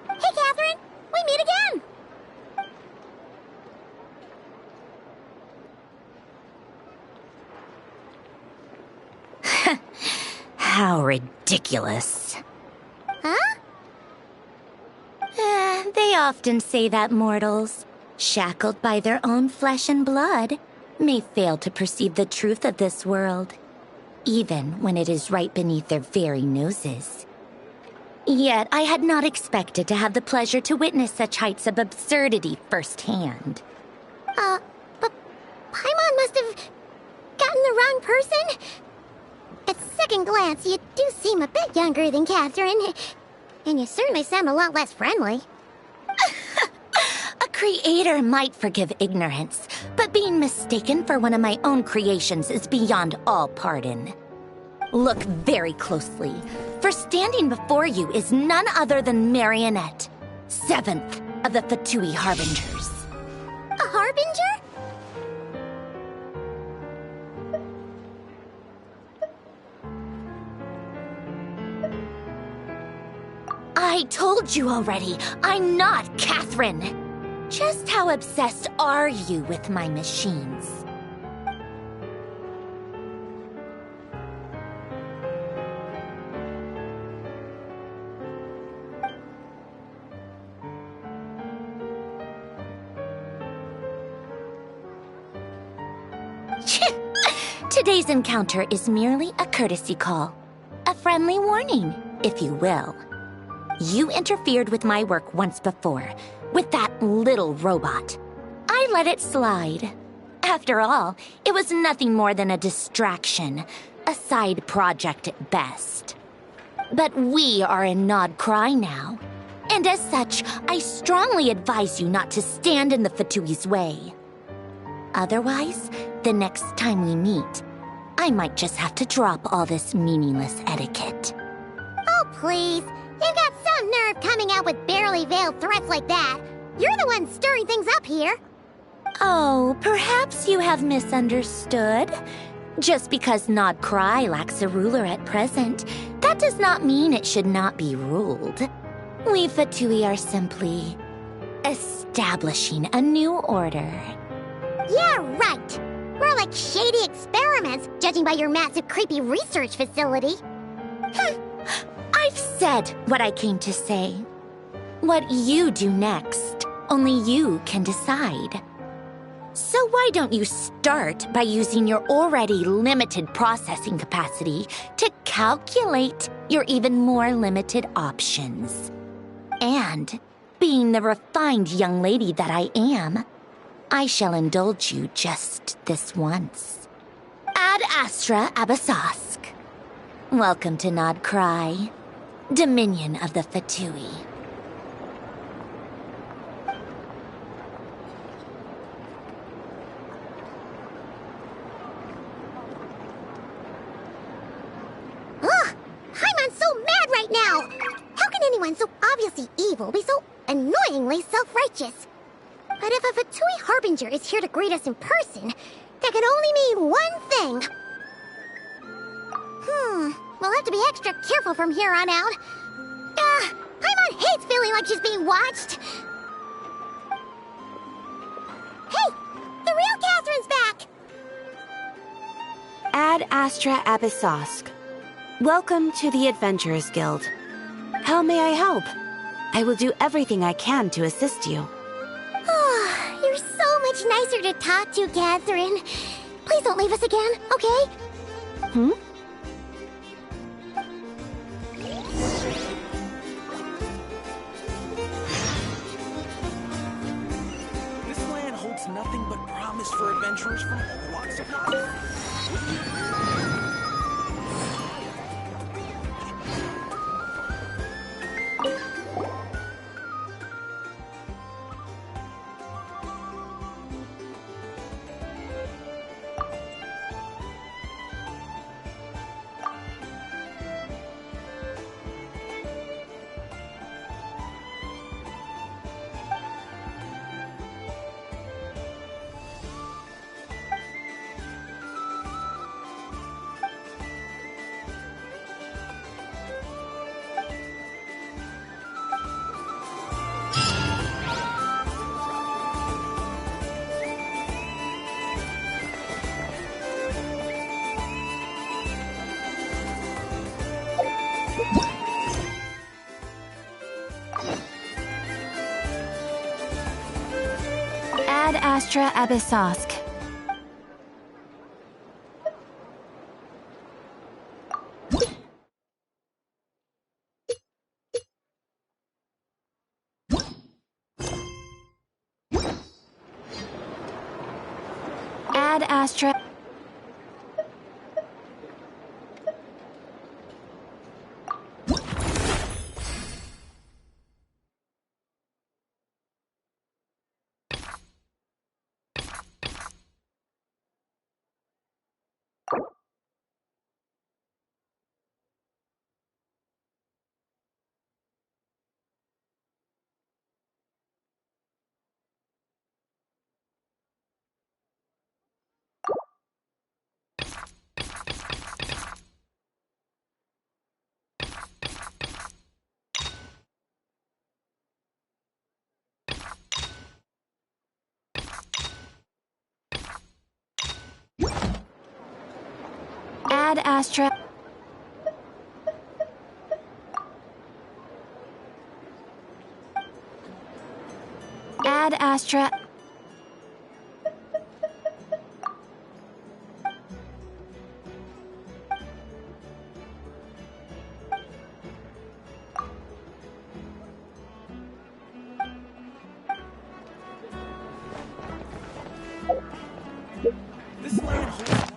Hey, Catherine! We meet again! How ridiculous. Huh? They often say that mortals, shackled by their own flesh and blood, may fail to perceive the truth of this world, even when it is right beneath their very noses. Yet I had not expected to have the pleasure to witness such heights of absurdity firsthand. But Paimon must have gotten the wrong person? At second glance, you do seem a bit younger than Catherine, and you certainly sound a lot less friendly. A creator might forgive ignorance, but being mistaken for one of my own creations is beyond all pardon. Look very closely, for standing before you is none other than Marionette, 7th of the Fatui Harbingers. A harbinger? I told you already, I'm not Catherine. Just how obsessed are you with my machines? Today's encounter is merely a courtesy call. A friendly warning, if you will. You interfered with my work once before, with that little robot. I let it slide. After all, it was nothing more than a distraction, a side project at best. But we are in Nod Cry now, and as such, I strongly advise you not to stand in the Fatui's way. Otherwise, the next time we meet, I might just have to drop all this meaningless etiquette. Oh, please. You've got some nerve coming out with barely veiled threats like that. You're the one stirring things up here. Oh, perhaps you have misunderstood. Just because Nod Cry lacks a ruler at present, that does not mean it should not be ruled. We Fatui are simply establishing a new order. Yeah, right. We're like shady experiments, judging by your massive creepy research facility. I've said what I came to say. What you do next, only you can decide. So why don't you start by using your already limited processing capacity to calculate your even more limited options? And, being the refined young lady that I am, I shall indulge you just this once. Ad Astra Abasask. Welcome to Nod Cry, Dominion of the Fatui. Ugh! Paimon's so mad right now! How can anyone so obviously evil be so annoyingly self-righteous? But if a Fatui Harbinger is here to greet us in person, that can only mean one thing. We'll have to be extra careful from here on out. Paimon hates feeling like she's being watched. Hey! The real Catherine's back! Ad Astra Abyssosque. Welcome to the Adventurers Guild. How may I help? I will do everything I can to assist you. You're so much nicer to talk to, Catherine. Please don't leave us again, okay? This land holds nothing but promise for adventurers from all walks of life. Ad Astra Abyssosk. Ad Astra. Ad Astra. Ad Astra. This land holds...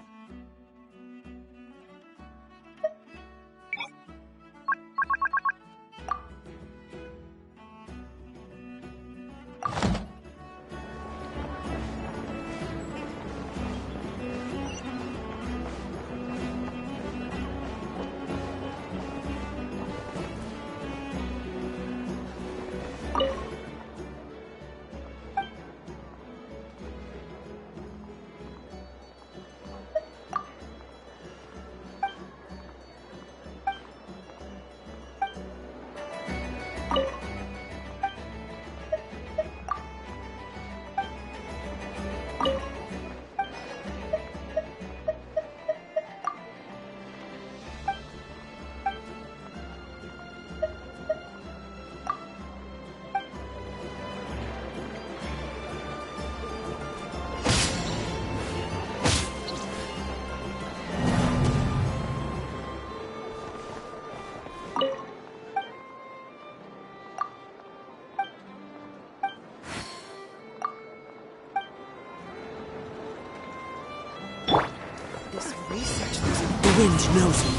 This research, the wind knows me.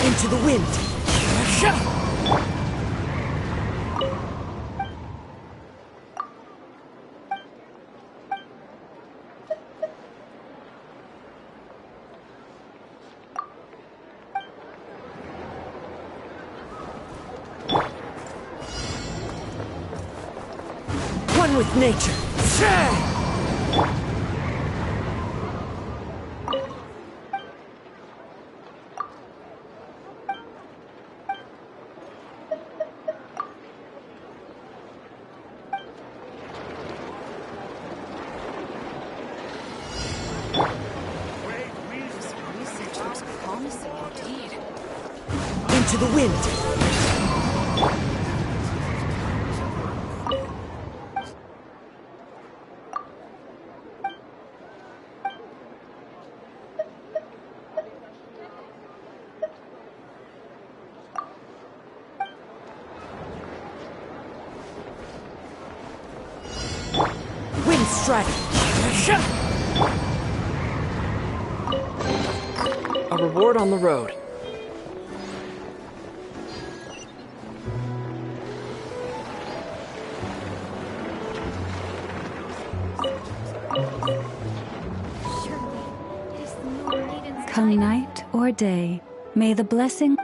Into the wind. One with nature. Research looks promising indeed. Into the wind. Wind strike. A reward on the road. Come night or day, may the blessing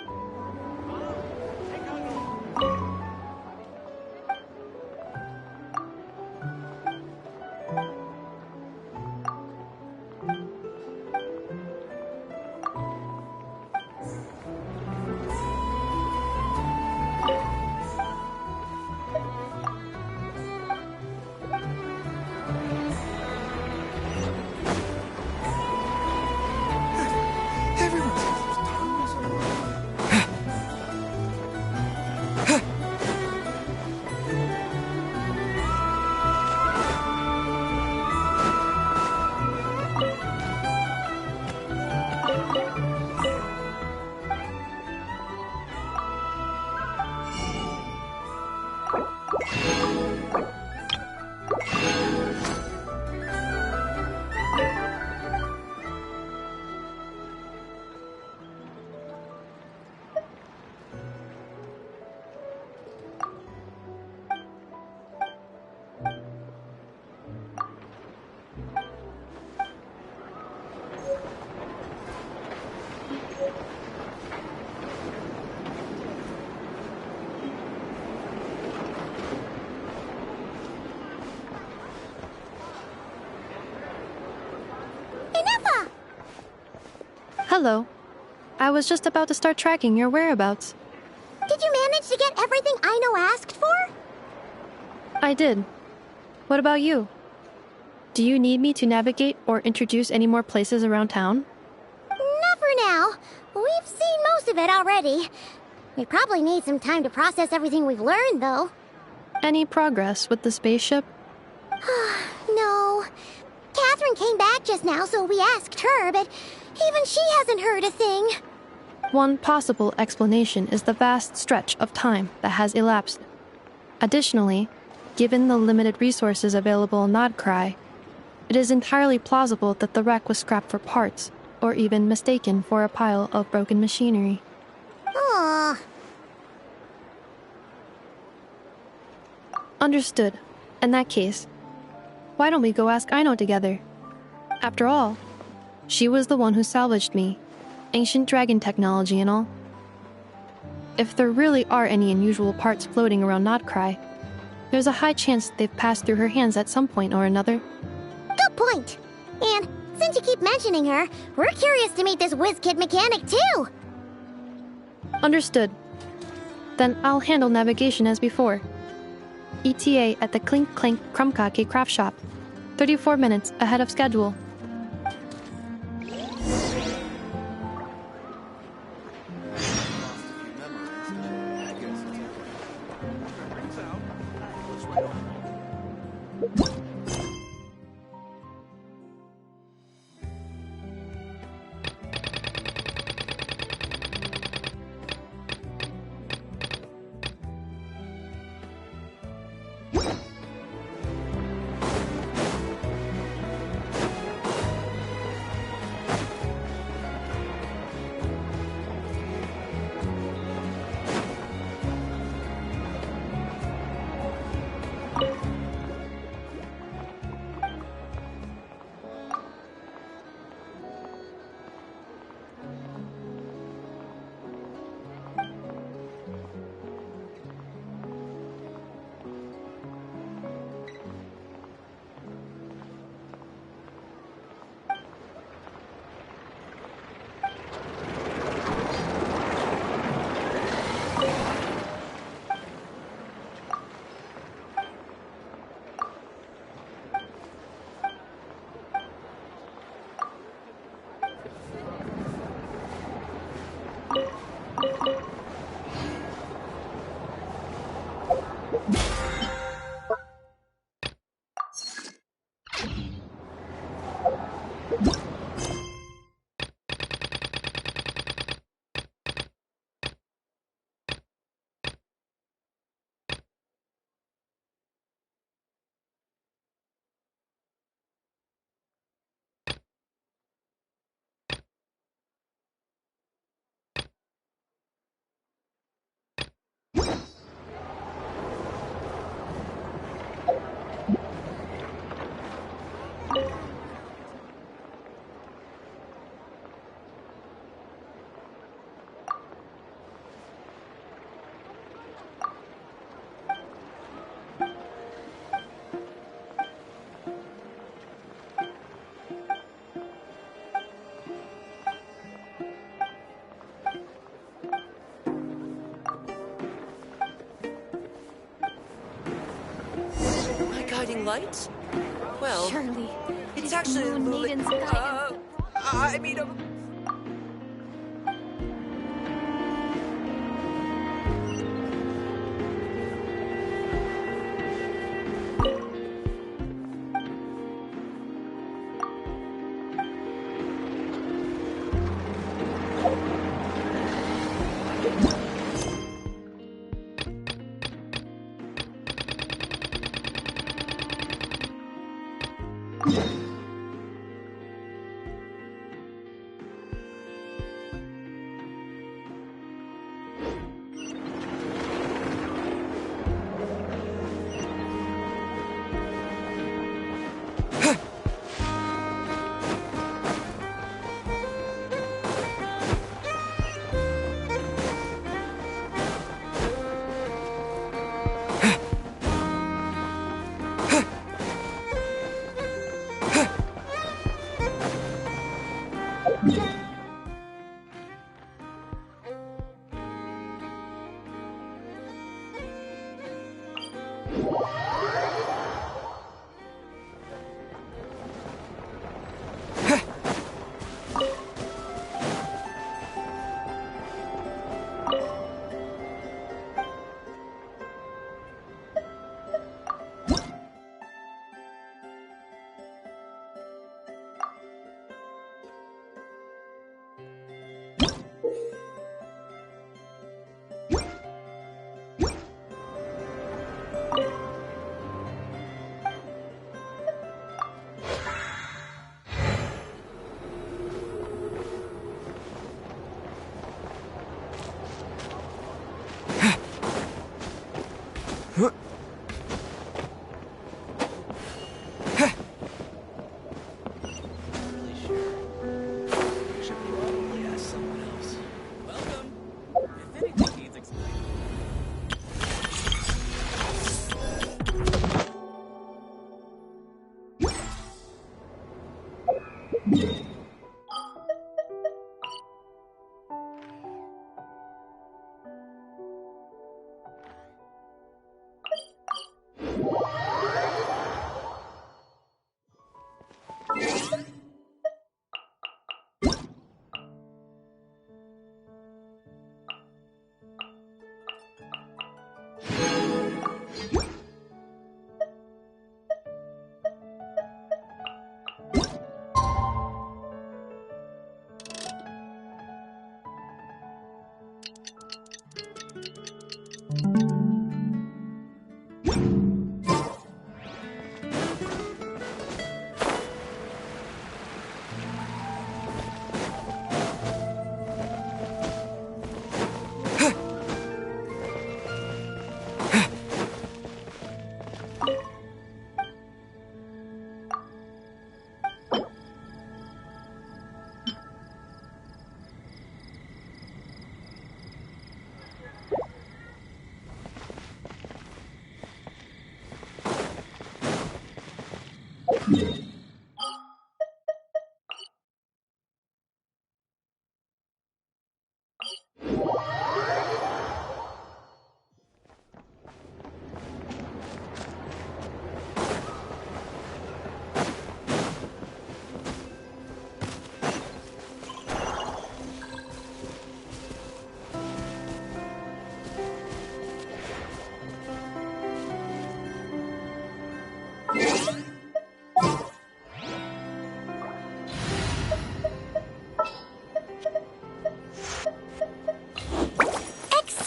Hello. I was just about to start tracking your whereabouts. Did you manage to get everything Aino asked for? I did. What about you? Do you need me to navigate or introduce any more places around town? Not for now. We've seen most of it already. We probably need some time to process everything we've learned, though. Any progress with the spaceship? No. Catherine came back just now, so we asked her, but even she hasn't heard a thing. One possible explanation is the vast stretch of time that has elapsed. Additionally, given the limited resources available in Nodcry, it is entirely plausible that the wreck was scrapped for parts, or even mistaken for a pile of broken machinery. Aww. Understood. In that case, why don't we go ask Aino together? After all, she was the one who salvaged me, ancient dragon technology and all. If there really are any unusual parts floating around Nodcry, there's a high chance they've passed through her hands at some point or another. Good point. And since you keep mentioning her, we're curious to meet this whiz-kid mechanic too. Understood. Then I'll handle navigation as before. ETA at the Clink Clink Krumkake craft shop. 34 minutes ahead of schedule. Guiding light? Well, Surely, it's actually Moon Maiden's guidance. I mean,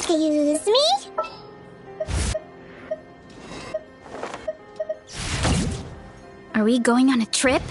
Excuse me? Are we going on a trip?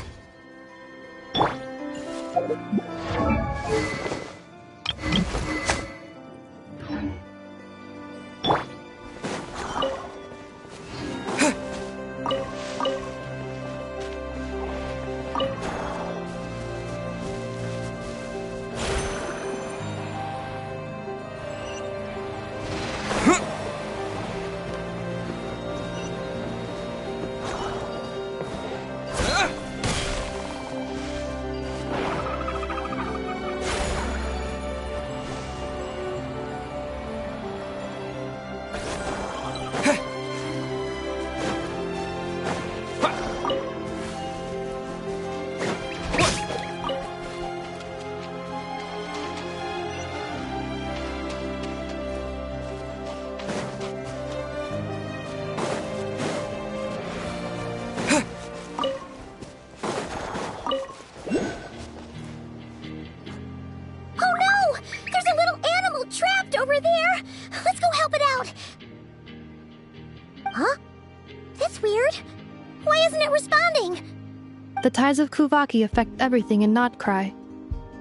The tides of Kuvaki affect everything in Notcry,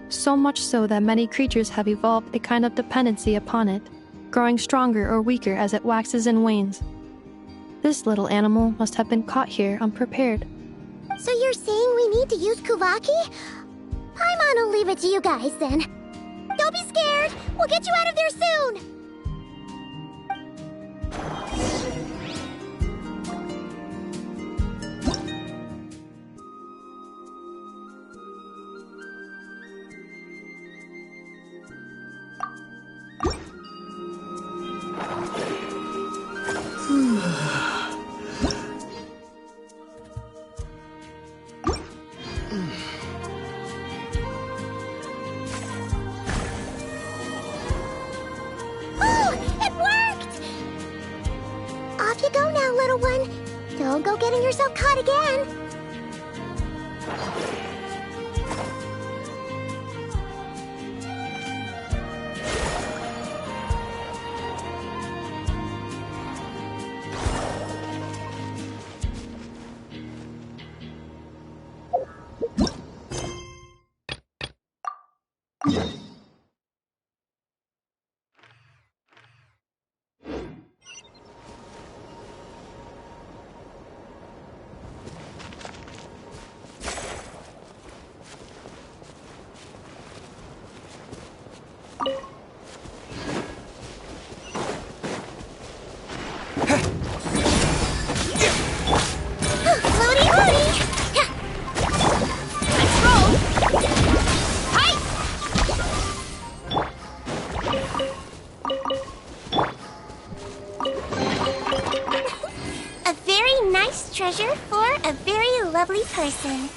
so much so that many creatures have evolved a kind of dependency upon it, growing stronger or weaker as it waxes and wanes. This little animal must have been caught here unprepared. So you're saying we need to use Kuvaki? I'm gonna leave it to you guys then. Don't be scared! We'll get you out of there soon! Don't go getting yourself caught again. Floaty Moody! Let's roll! Hi! A very nice treasure for a very lovely person.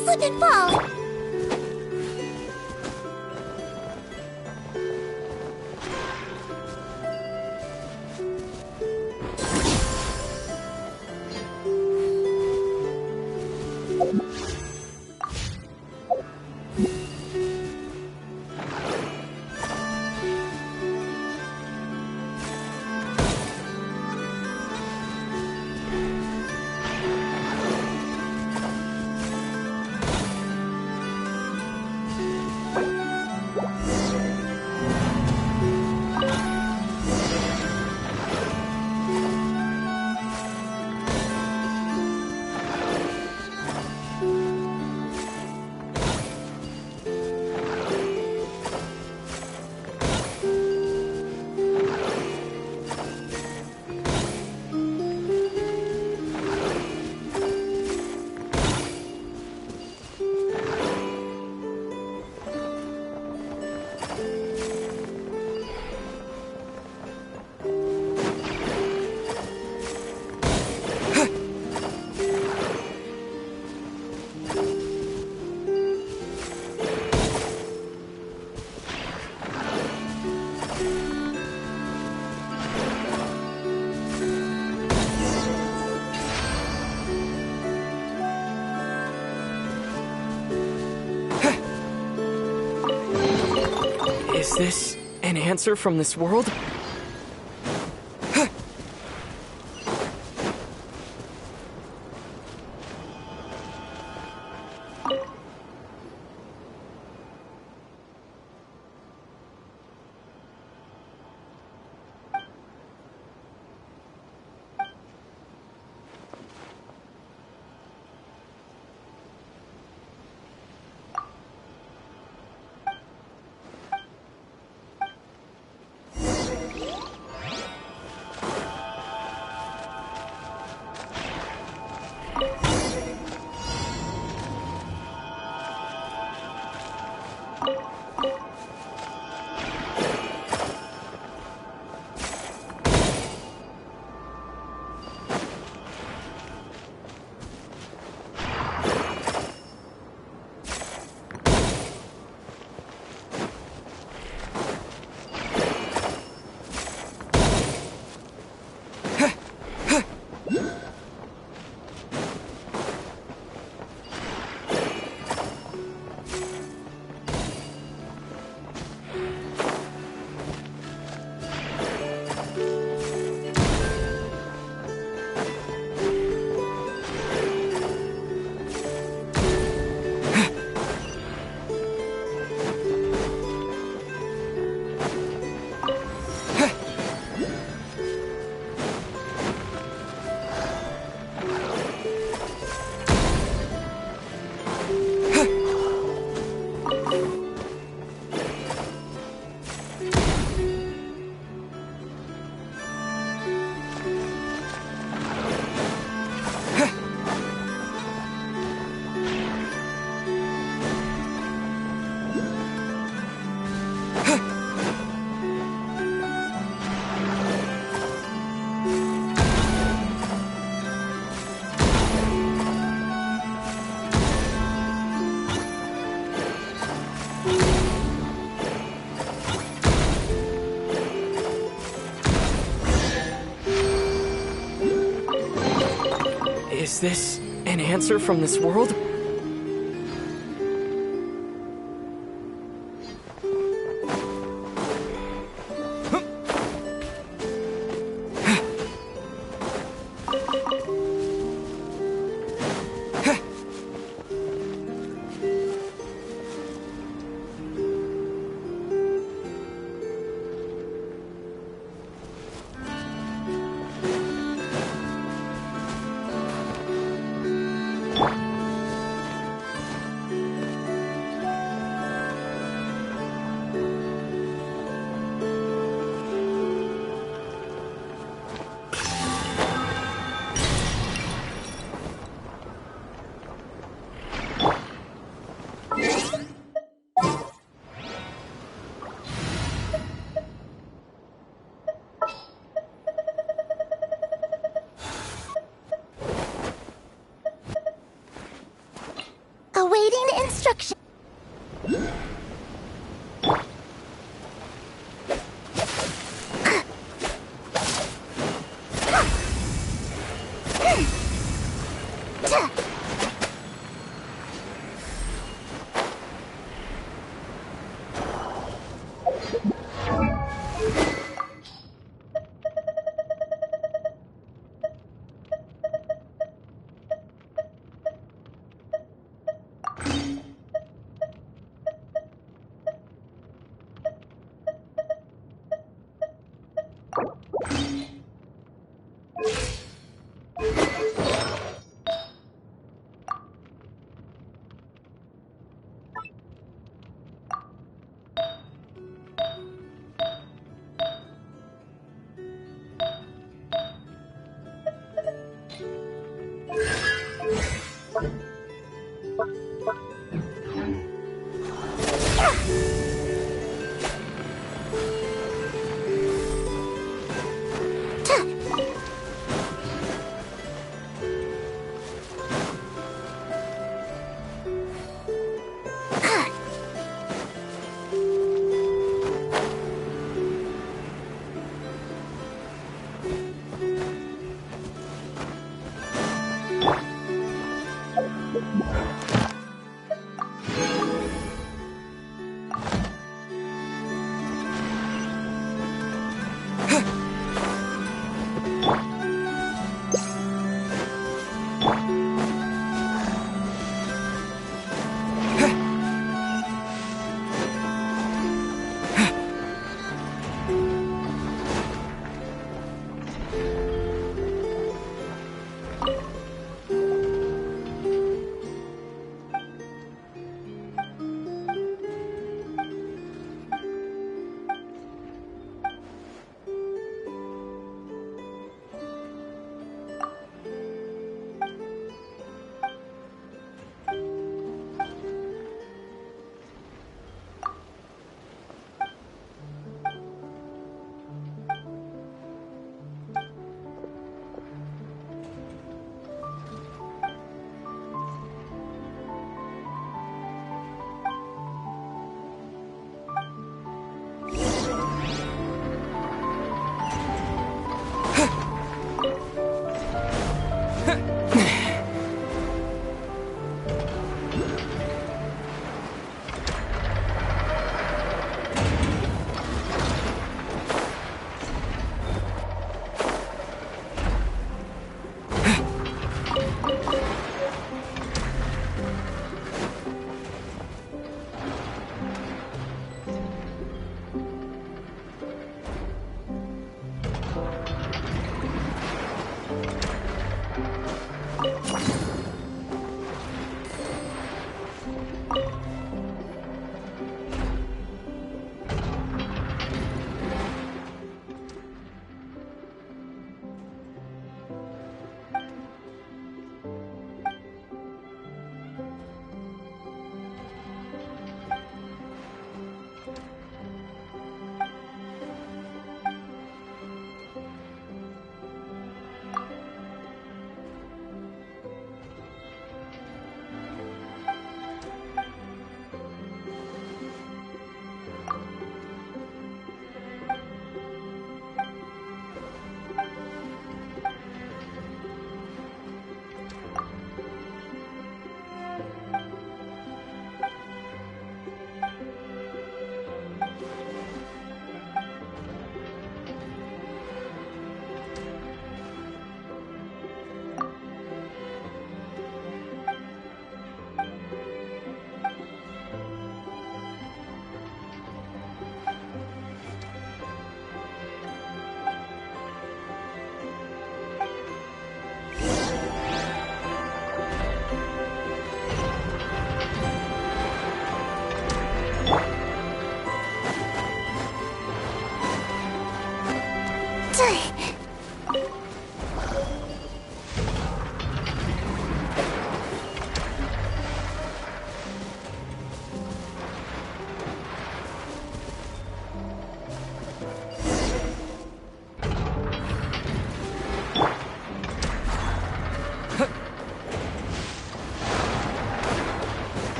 slip and fall. Is this an answer from this world? Is this an answer from this world? Awaiting instruction.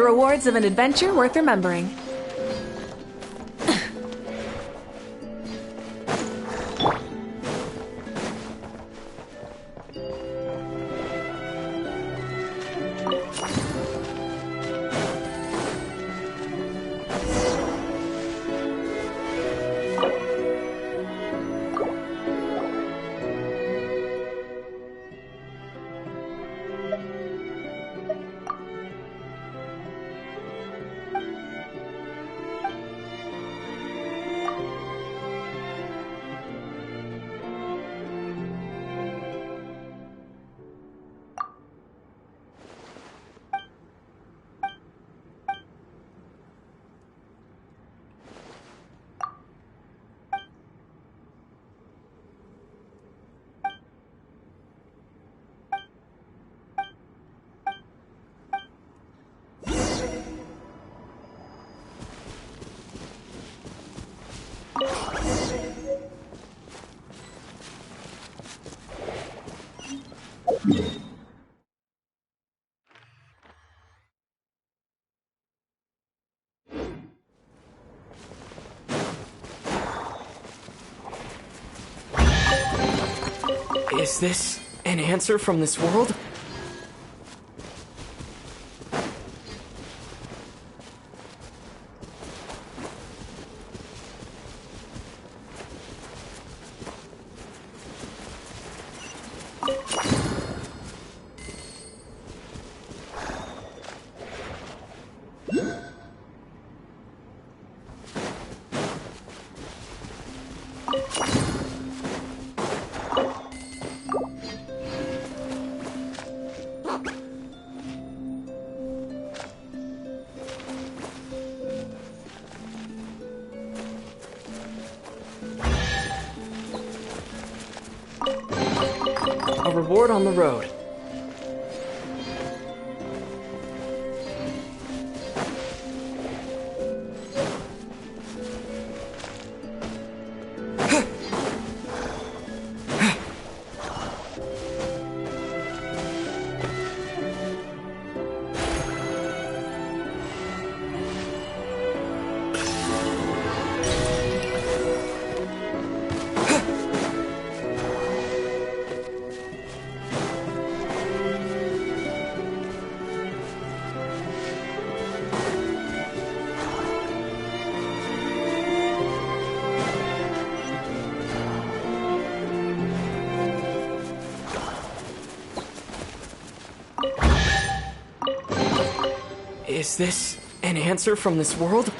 rewards of an adventure worth remembering. Is this an answer from this world? A reward on the road. Is this an answer from this world?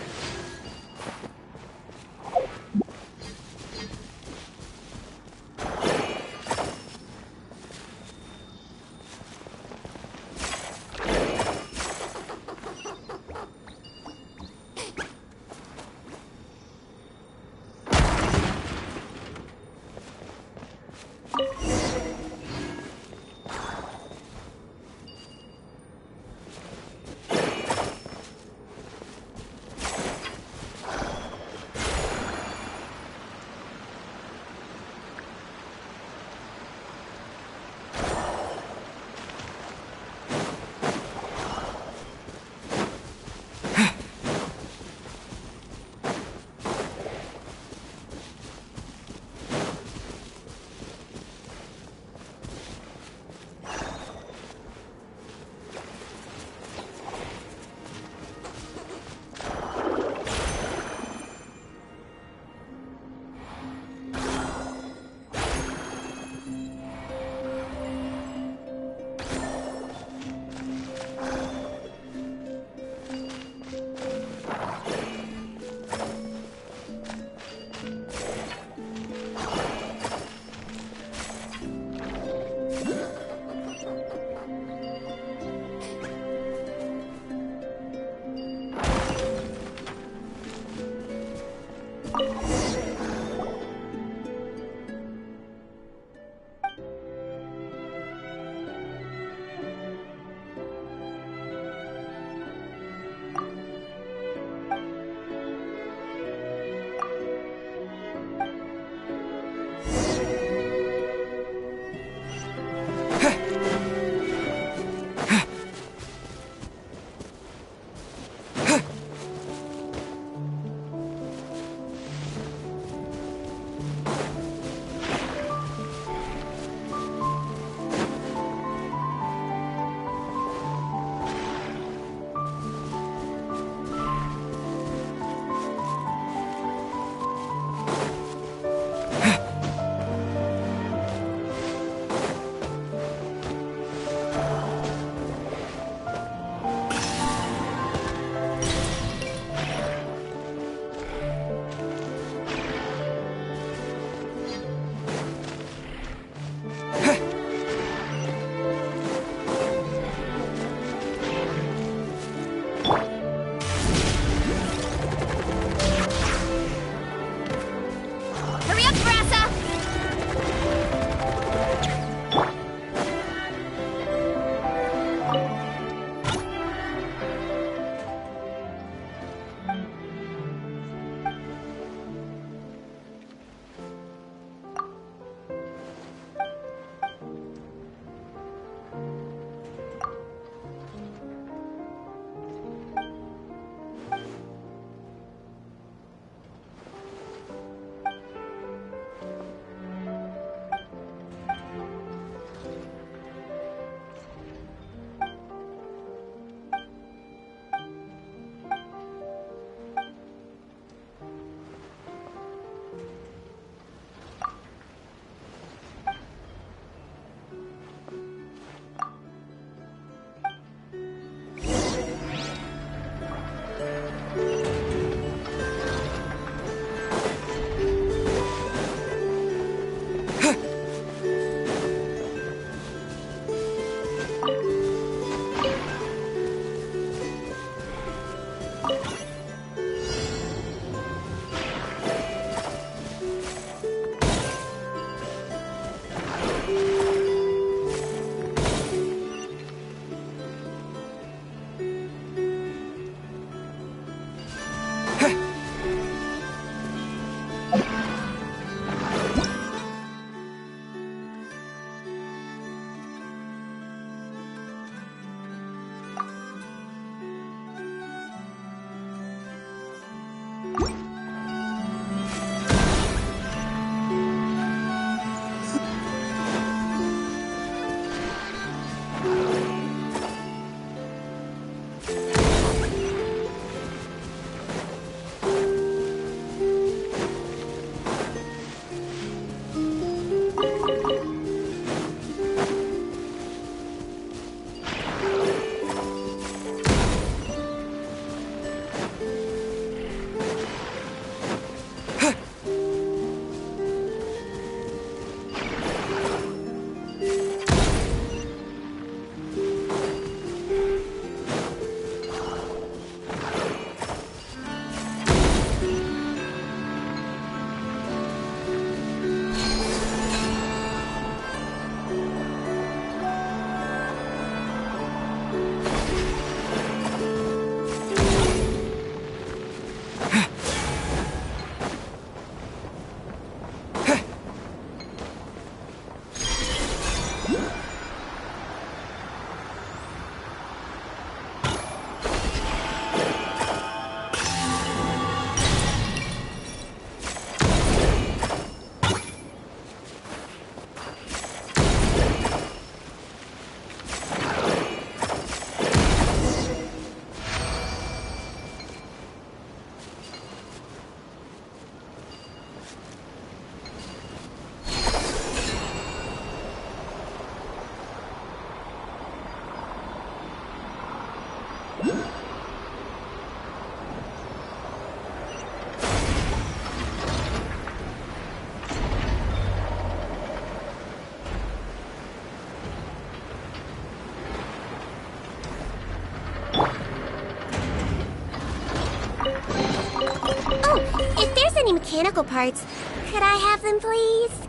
If there's any mechanical parts, could I have them, please?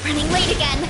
running late again.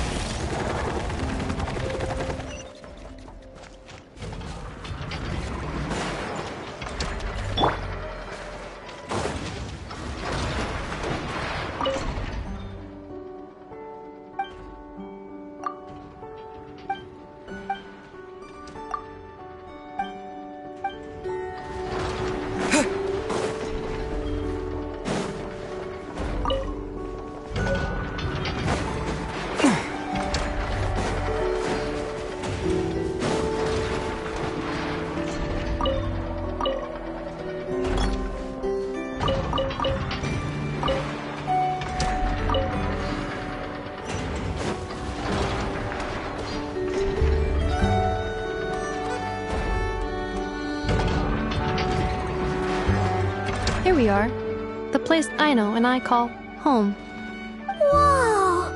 Here we are. The place Aino and I call home. Whoa!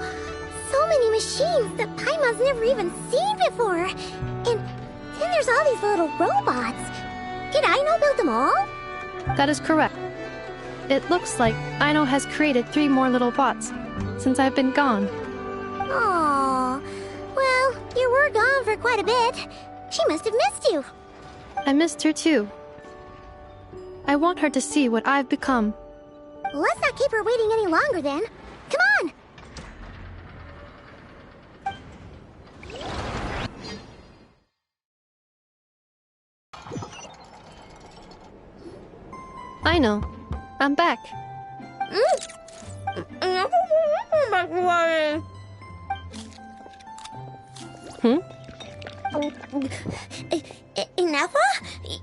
So many machines that Paimon's never even seen before. And then there's all these little robots. Did Aino build them all? That is correct. It looks like Aino has created 3 more little bots since I've been gone. Aww. Well, you were gone for quite a bit. She must have missed you. I missed her too. I want her to see what I've become. Let's not keep her waiting any longer then. Come on! Aino, I'm back. Ineffa?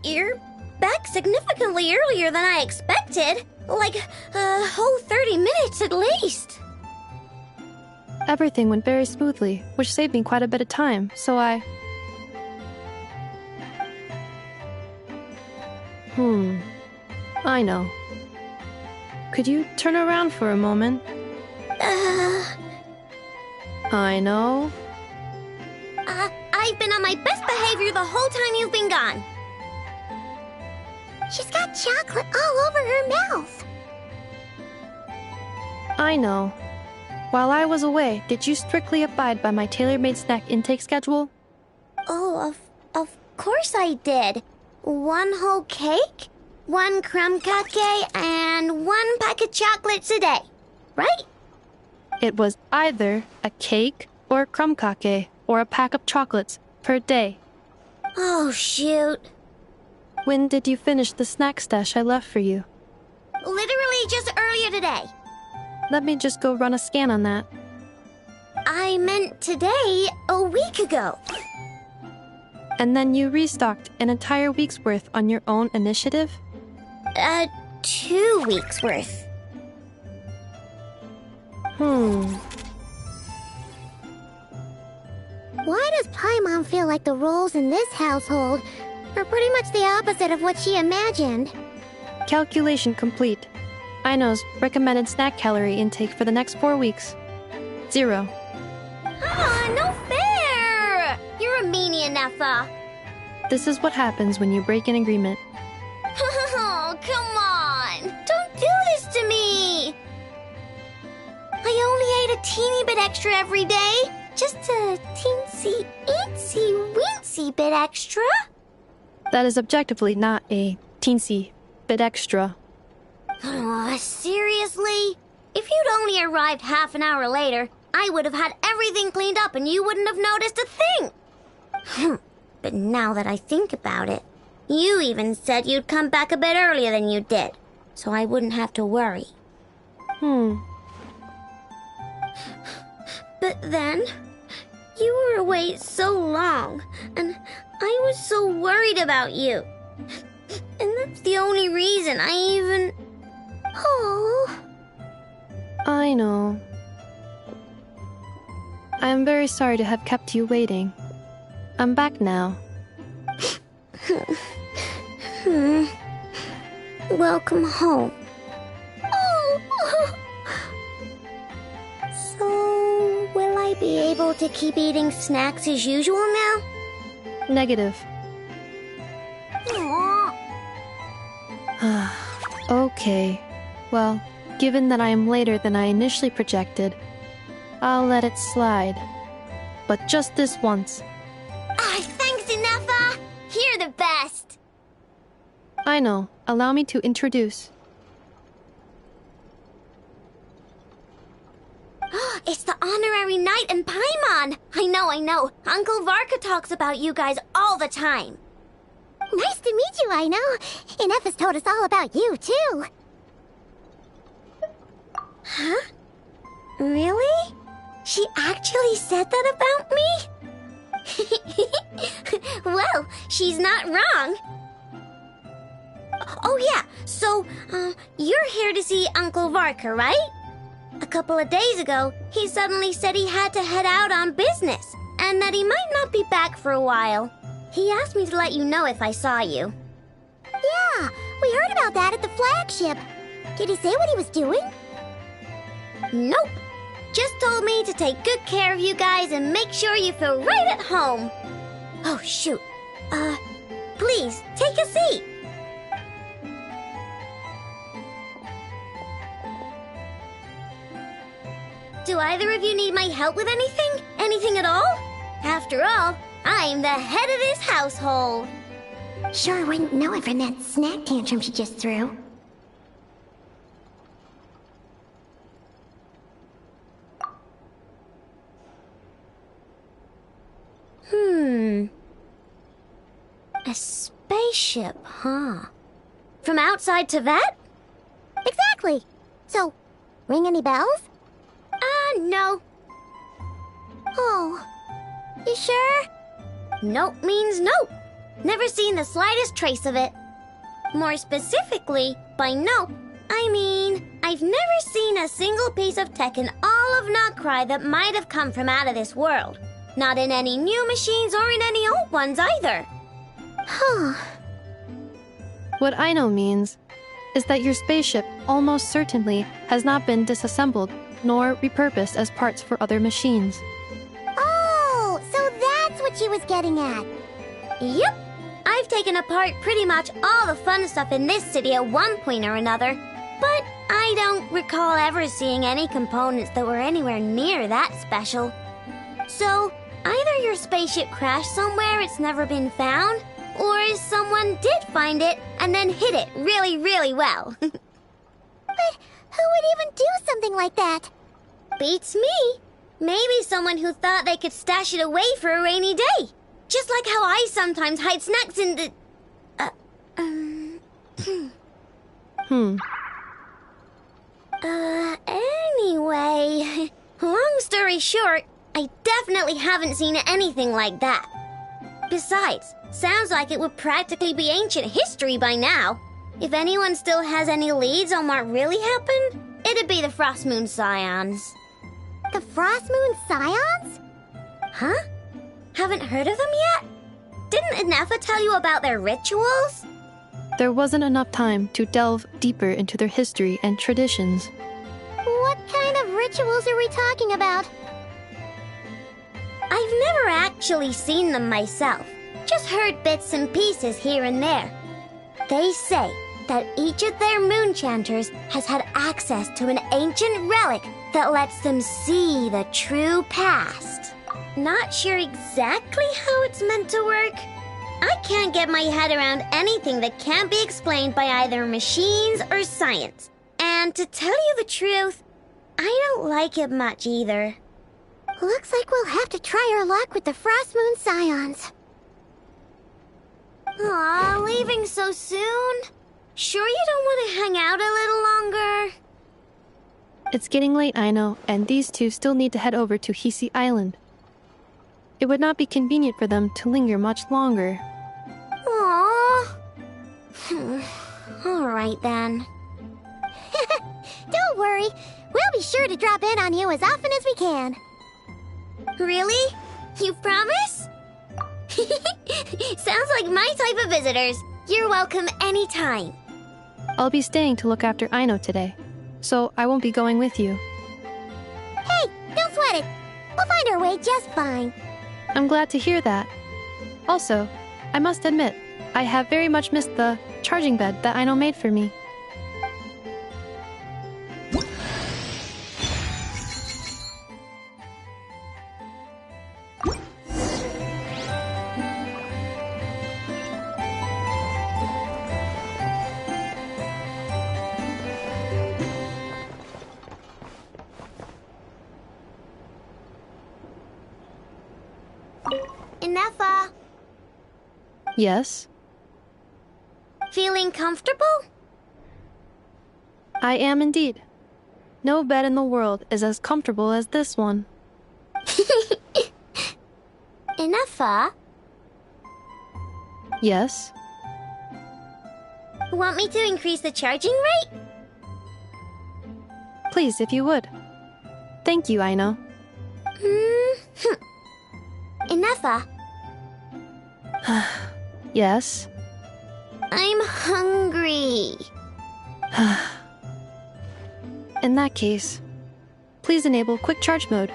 You're back significantly earlier than I expected. Like a whole 30 minutes at least. Everything went very smoothly, which saved me quite a bit of time, so I... Aino. Could you turn around for a moment? Aino. I've been on my best behavior the whole time you've been gone. She's got chocolate all over her mouth. Aino. While I was away, did you strictly abide by my tailor-made snack intake schedule? Oh, of course I did. 1 whole cake, 1 crumb cake, and 1 pack of chocolates a day, right? It was either a cake or a crumb cake or a pack of chocolates per day. Oh, shoot. When did you finish the snack stash I left for you? Literally just earlier today. Let me just go run a scan on that. I meant today, a week ago. And then you restocked an entire week's worth on your own initiative? 2 weeks worth. Why does Paimon feel like the roles in this household are pretty much the opposite of what she imagined? Calculation complete. Aino's recommended snack calorie intake for the next 4 weeks. 0. No fair! You're a meanie, Ineffa. This is what happens when you break an agreement. Oh, come on! Don't do this to me! I only ate a teeny bit extra every day. Just a teensy, eensy, weensy bit extra. That is objectively not a teensy bit extra. Oh, seriously? If you'd only arrived half an hour later, I would have had everything cleaned up and you wouldn't have noticed a thing. But now that I think about it, you even said you'd come back a bit earlier than you did, so I wouldn't have to worry. But then, you were away so long, and I was so worried about you. And that's the only reason I even... Oh. I know. I am very sorry to have kept you waiting. I'm back now. Welcome home. Oh. So, will I be able to keep eating snacks as usual now? Negative. Okay. Well, given that I am later than I initially projected, I'll let it slide. But just this once. Thanks, Inefa! You're the best! I know. Allow me to introduce. It's the honorary knight and Paimon! I know. Uncle Varka talks about you guys all the time. Nice to meet you, I know. Inefa's told us all about you, too. Huh? Really? She actually said that about me? Well, she's not wrong. Oh yeah, so, you're here to see Uncle Varka, right? A couple of days ago, he suddenly said he had to head out on business, and that he might not be back for a while. He asked me to let you know if I saw you. Yeah, we heard about that at the flagship. Did he say what he was doing? Nope. Just told me to take good care of you guys and make sure you feel right at home. Oh, shoot. Please, take a seat. Do either of you need my help with anything? Anything at all? After all, I'm the head of this household. Sure wouldn't know it from that snack tantrum she just threw. A spaceship, huh? From outside Tibet? Exactly. So, ring any bells? No. Oh. You sure? Nope means nope. Never seen the slightest trace of it. More specifically, by nope, I mean, I've never seen a single piece of tech in all of Nokrai that might have come from out of this world. Not in any new machines or in any old ones either. Huh. What I know means is that your spaceship almost certainly has not been disassembled nor repurposed as parts for other machines. Oh, so that's what she was getting at. Yep. I've taken apart pretty much all the fun stuff in this city at one point or another, but I don't recall ever seeing any components that were anywhere near that special. So, either your spaceship crashed somewhere it's never been found, or someone did find it and then hid it really, really well. But who would even do something like that? Beats me. Maybe someone who thought they could stash it away for a rainy day. Just like how I sometimes hide snacks in the... Anyway, long story short, I definitely haven't seen anything like that. Besides, sounds like it would practically be ancient history by now. If anyone still has any leads on what really happened, it'd be the Frost Moon Scions. The Frost Moon Scions? Huh? Haven't heard of them yet? Didn't Inefa tell you about their rituals? There wasn't enough time to delve deeper into their history and traditions. What kind of rituals are we talking about? I've never actually seen them myself. Just heard bits and pieces here and there. They say that each of their moon chanters has had access to an ancient relic that lets them see the true past. Not sure exactly how it's meant to work. I can't get my head around anything that can't be explained by either machines or science. And to tell you the truth, I don't like it much either. Looks like we'll have to try our luck with the Frost Moon Scions. Aw, leaving so soon? Sure you don't want to hang out a little longer? It's getting late, I know, and these two still need to head over to Hisi Island. It would not be convenient for them to linger much longer. Aww. All right then. Don't worry. We'll be sure to drop in on you as often as we can. Really? You promise? Sounds like my type of visitors. You're welcome anytime. I'll be staying to look after Aino today, so I won't be going with you. Hey, don't sweat it. We'll find our way just fine. I'm glad to hear that. Also, I must admit, I have very much missed the charging bed that Aino made for me. Inefa, Yes? feeling comfortable? I am indeed. No bed in the world is as comfortable as this one. Inefa, Yes? want me to increase the charging rate? Please, if you would. Thank you, Aino. Inefa, Yes? I'm hungry. In that case, please enable quick charge mode.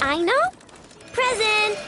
I know. Present!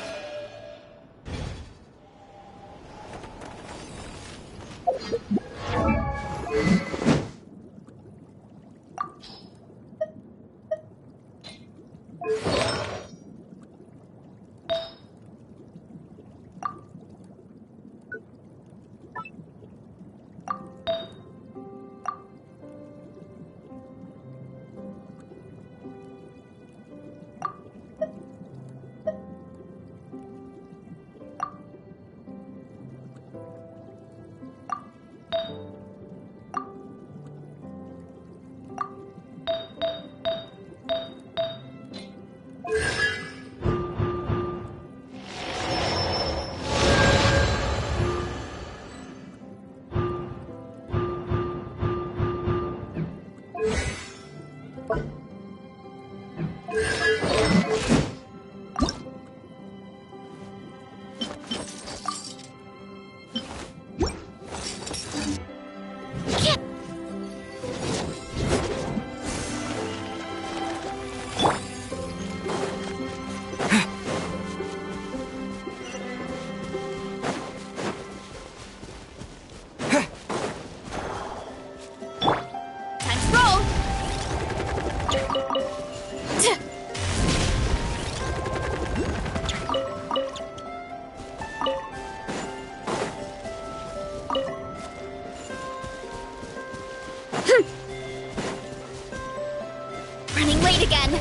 Running late again.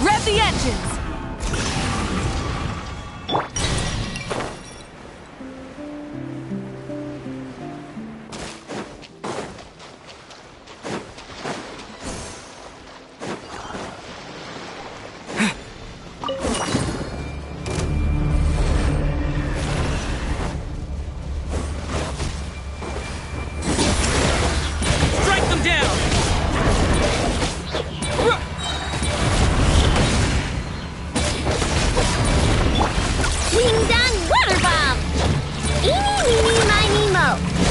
Rev the engines!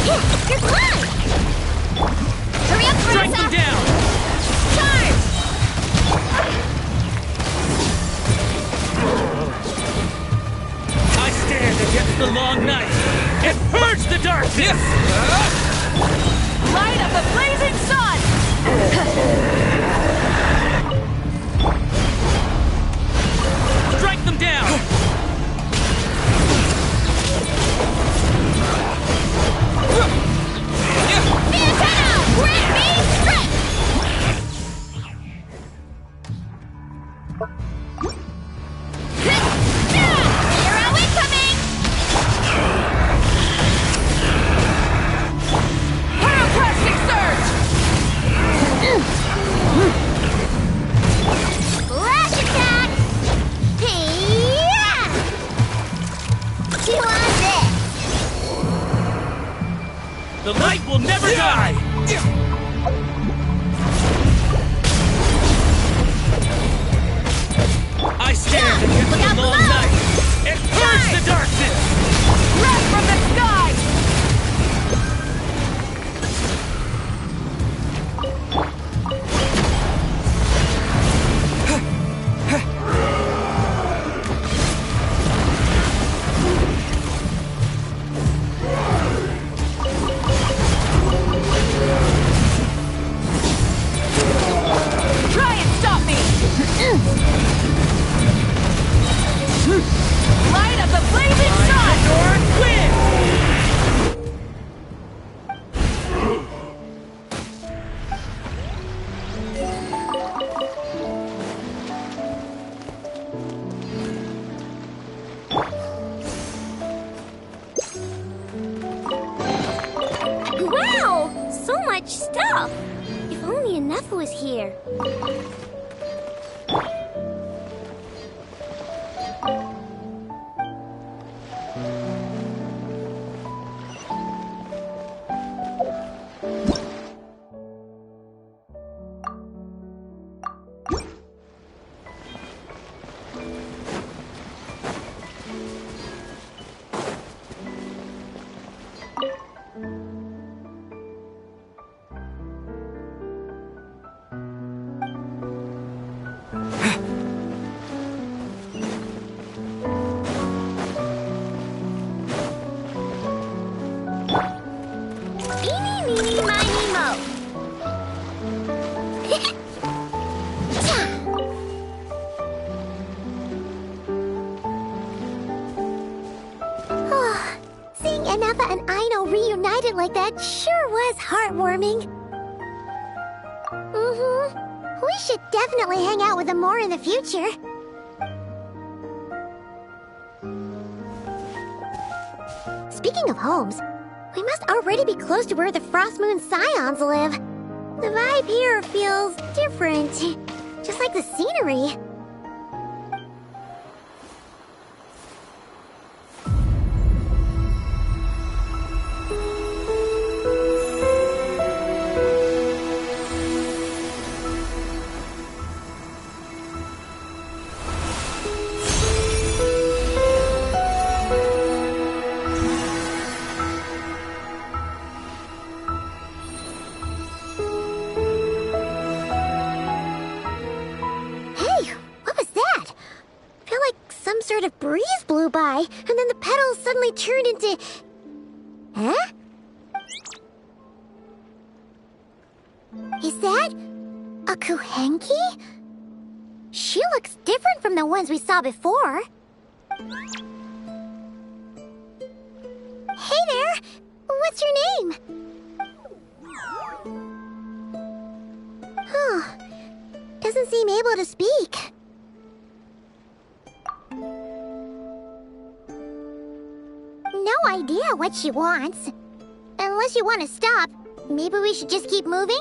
You're blind! Hurry up, Strike Marissa! them down! Charge! I stand against the long night and purge the darkness! Light of the blazing sun! Strike them down! Fianchano! Grant me strength! Hero incoming! Pyroclastic surge! Flash attack! Hey-ya! You want this? The light will never die! I stand against Look out the long below! night and purge the darkness! Wrath from the sky! Try and stop me! Light of the blazing sun! North wind! Wow! So much stuff! If only enough was here. Eeny, meeny, miny, mo. Oh, seeing Anafa and Aino reunited like that sure was heartwarming. We should definitely hang out with them more in the future. Speaking of homes, we must already be close to where the Frost Moon Scions live. The vibe here feels different, just like the scenery. Sort of breeze blew by, and then the petals suddenly turned into... Huh? Is that... a Kuhenki? She looks different from the ones we saw before. Hey there! What's your name? Huh. Doesn't seem able to speak. No idea what she wants. Unless you want to stop, maybe we should just keep moving?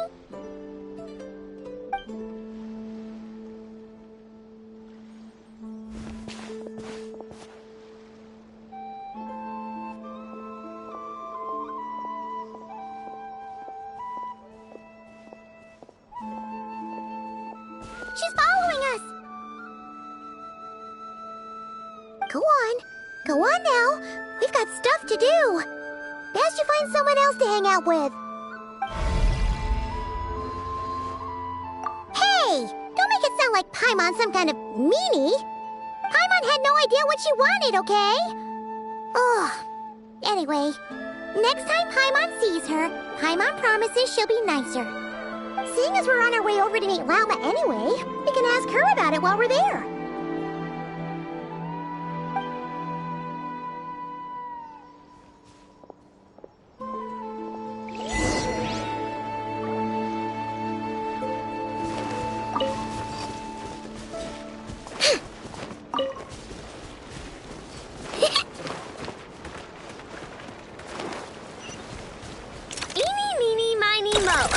She's following us! Go on. Go on now. We've got stuff to do. Best you find someone else to hang out with. Hey! Don't make it sound like Paimon's some kind of meanie. Paimon had no idea what she wanted, okay? Ugh. Anyway, next time Paimon sees her, Paimon promises she'll be nicer. Seeing as we're on our way over to meet Lauma anyway, we can ask her about it while we're there. Eeny, meeny, miny, mo.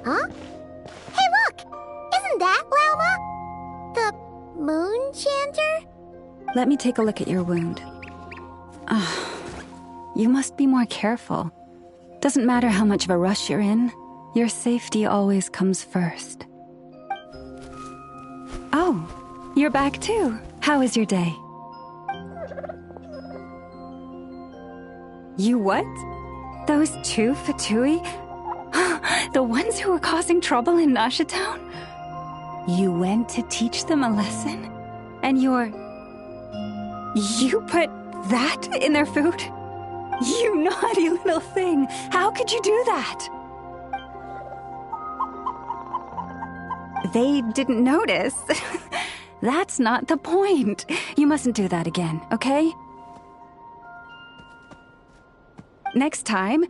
Huh? Hey, look! Isn't that Lauma? The moon chanter? Let me take a look at your wound. You must be more careful. Doesn't matter how much of a rush you're in, your safety always comes first. Oh, you're back too. How was your day? You what? Those two Fatui? The ones who were causing trouble in Nasha Town? You went to teach them a lesson? And you put that in their food? You naughty little thing! How could you do that? They didn't notice. That's not the point. You mustn't do that again, okay? Next time,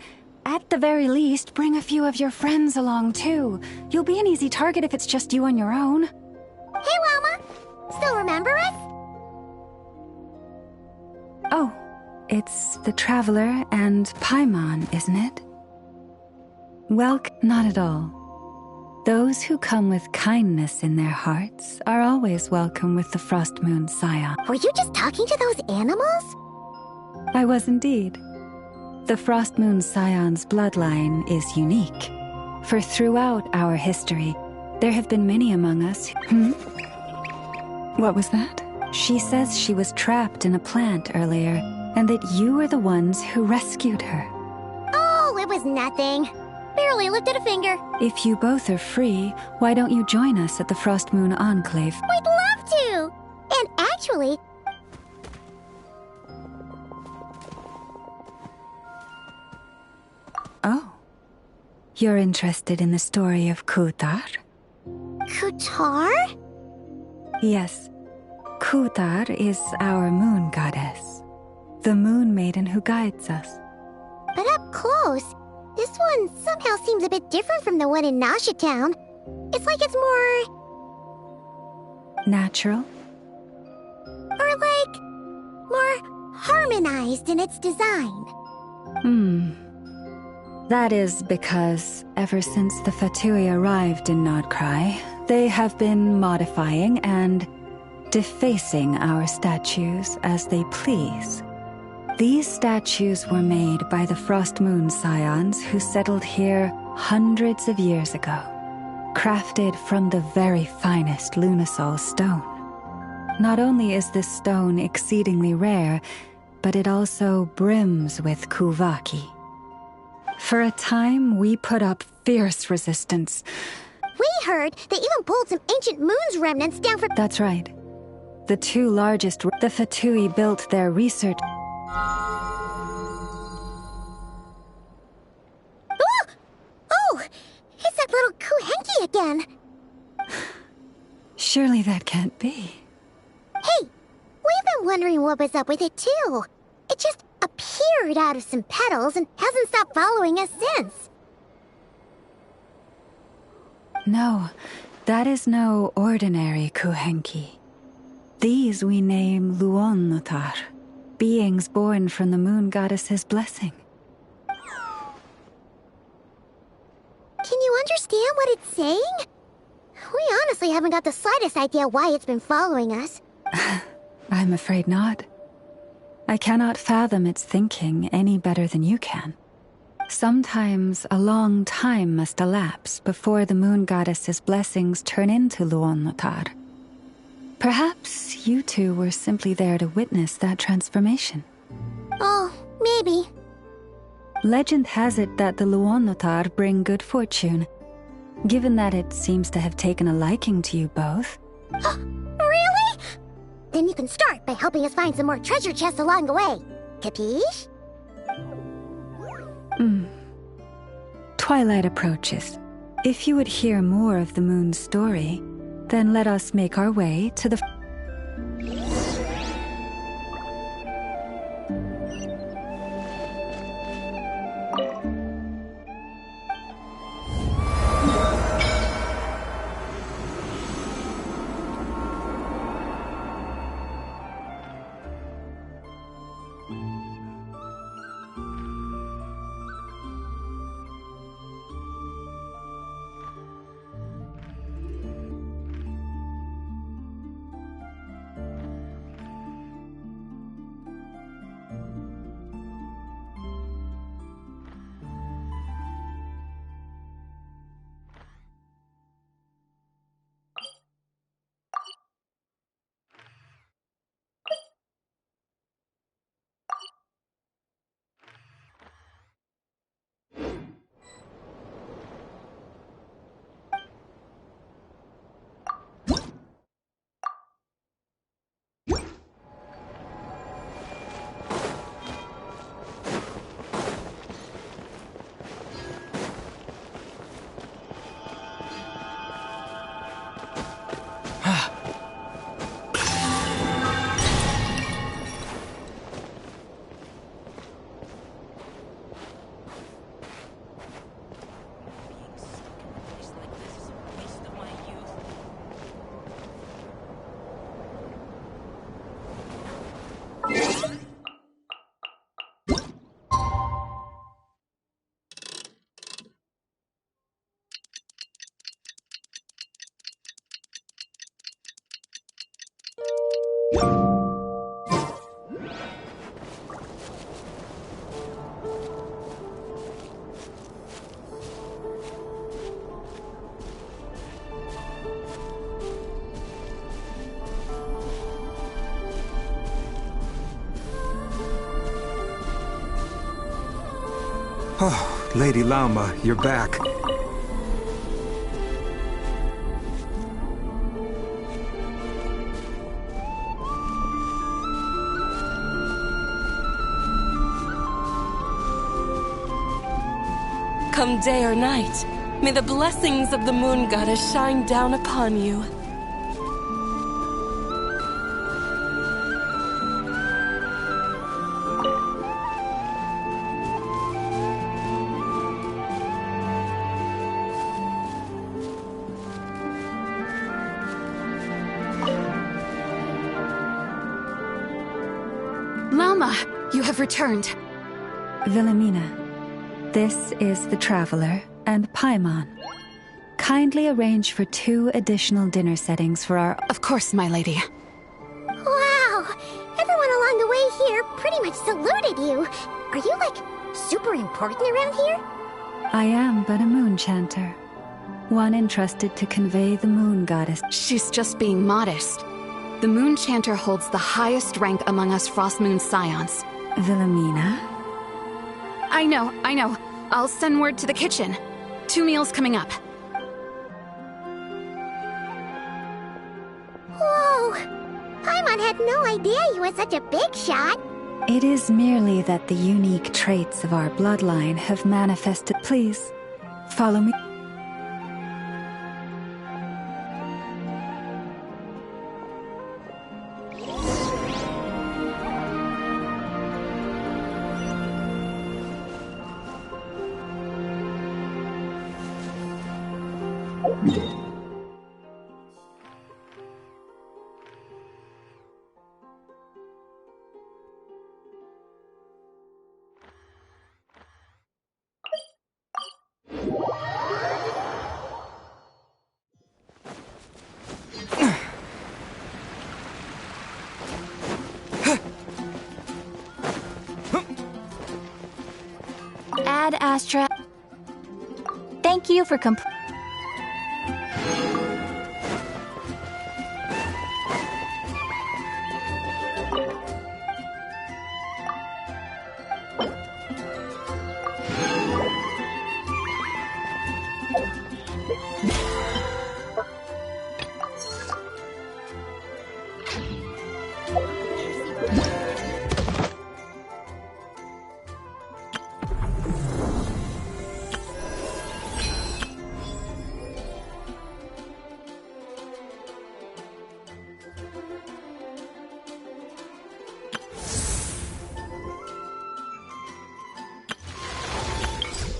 at the very least, bring a few of your friends along too. You'll be an easy target if it's just you on your own. Hey, Lauma! Still remember us? Oh, it's the Traveler and Paimon, isn't it? Not at all. Those who come with kindness in their hearts are always welcome with the Frost Moon Scion. Were you just talking to those animals? I was indeed. The Frost Moon Scion's bloodline is unique, for throughout our history, there have been many among us. What was that? She says she was trapped in a plant earlier, and that you were the ones who rescued her. Oh, it was nothing. Barely lifted a finger. If you both are free, why don't you join us at the Frost Moon Enclave? We'd love to! And actually... Oh. You're interested in the story of Kutar? Kutar? Yes. Kutar is our moon goddess. The moon maiden who guides us. But up close, this one somehow seems a bit different from the one in Nasha Town. It's like it's more... natural? Or like... more harmonized in its design. That is because ever since the Fatui arrived in Nordkrai, they have been modifying and defacing our statues as they please. These statues were made by the Frost Moon Scions who settled here hundreds of years ago, crafted from the very finest Lunasol stone. Not only is this stone exceedingly rare, but it also brims with Kuvaki. For a time, we put up fierce resistance. We heard they even pulled some ancient moon's remnants down from— That's right. The two largest, the Fatui, built their research. Oh! It's that little Kuhenki again! Surely that can't be. Hey! We've been wondering what was up with it too. It just appeared out of some petals and hasn't stopped following us since. No, that is no ordinary Kuhenki. These we name Luonnotar, beings born from the moon goddess's blessing. Can you understand what it's saying? We honestly haven't got the slightest idea why it's been following us. I'm afraid not. I cannot fathom its thinking any better than you can. Sometimes a long time must elapse before the moon goddess's blessings turn into Luonnotar. Perhaps you two were simply there to witness that transformation. Oh, maybe. Legend has it that the Luonnotar bring good fortune. Given that it seems to have taken a liking to you both. Really? Then you can start by helping us find some more treasure chests along the way. Capiche? Twilight approaches. If you would hear more of the moon's story, then let us make our way to the... Oh, Lady Lauma, you're back. Come day or night, may the blessings of the moon goddess shine down upon you. Lauma, you have returned. Wilhelmina, this is the Traveler and Paimon. Kindly arrange for 2 additional dinner settings for our... Of course, my lady. Wow! Everyone along the way here pretty much saluted you. Are you, like, super important around here? I am but a moon chanter. One entrusted to convey the moon goddess. She's just being modest. The Moon Chanter holds the highest rank among us Frostmoon Scions. Wilhelmina? I know. I'll send word to the kitchen. 2 meals coming up. Whoa! Paimon had no idea you were such a big shot. It is merely that the unique traits of our bloodline have manifested. Please, follow me. Ad Astra. Thank you for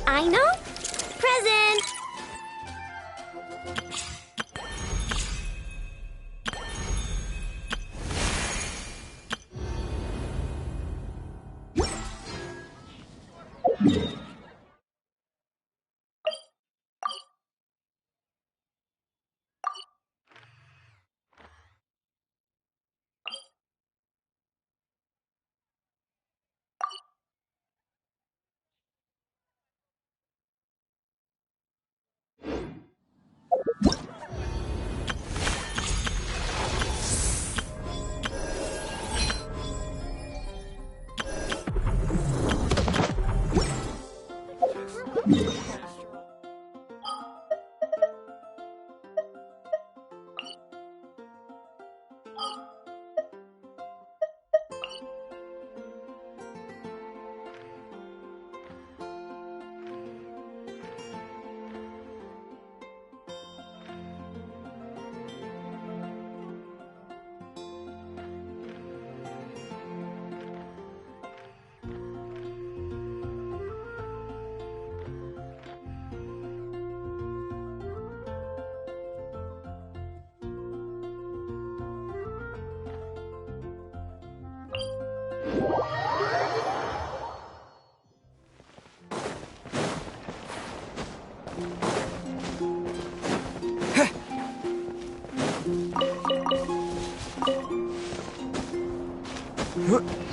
I know. Present. Huh?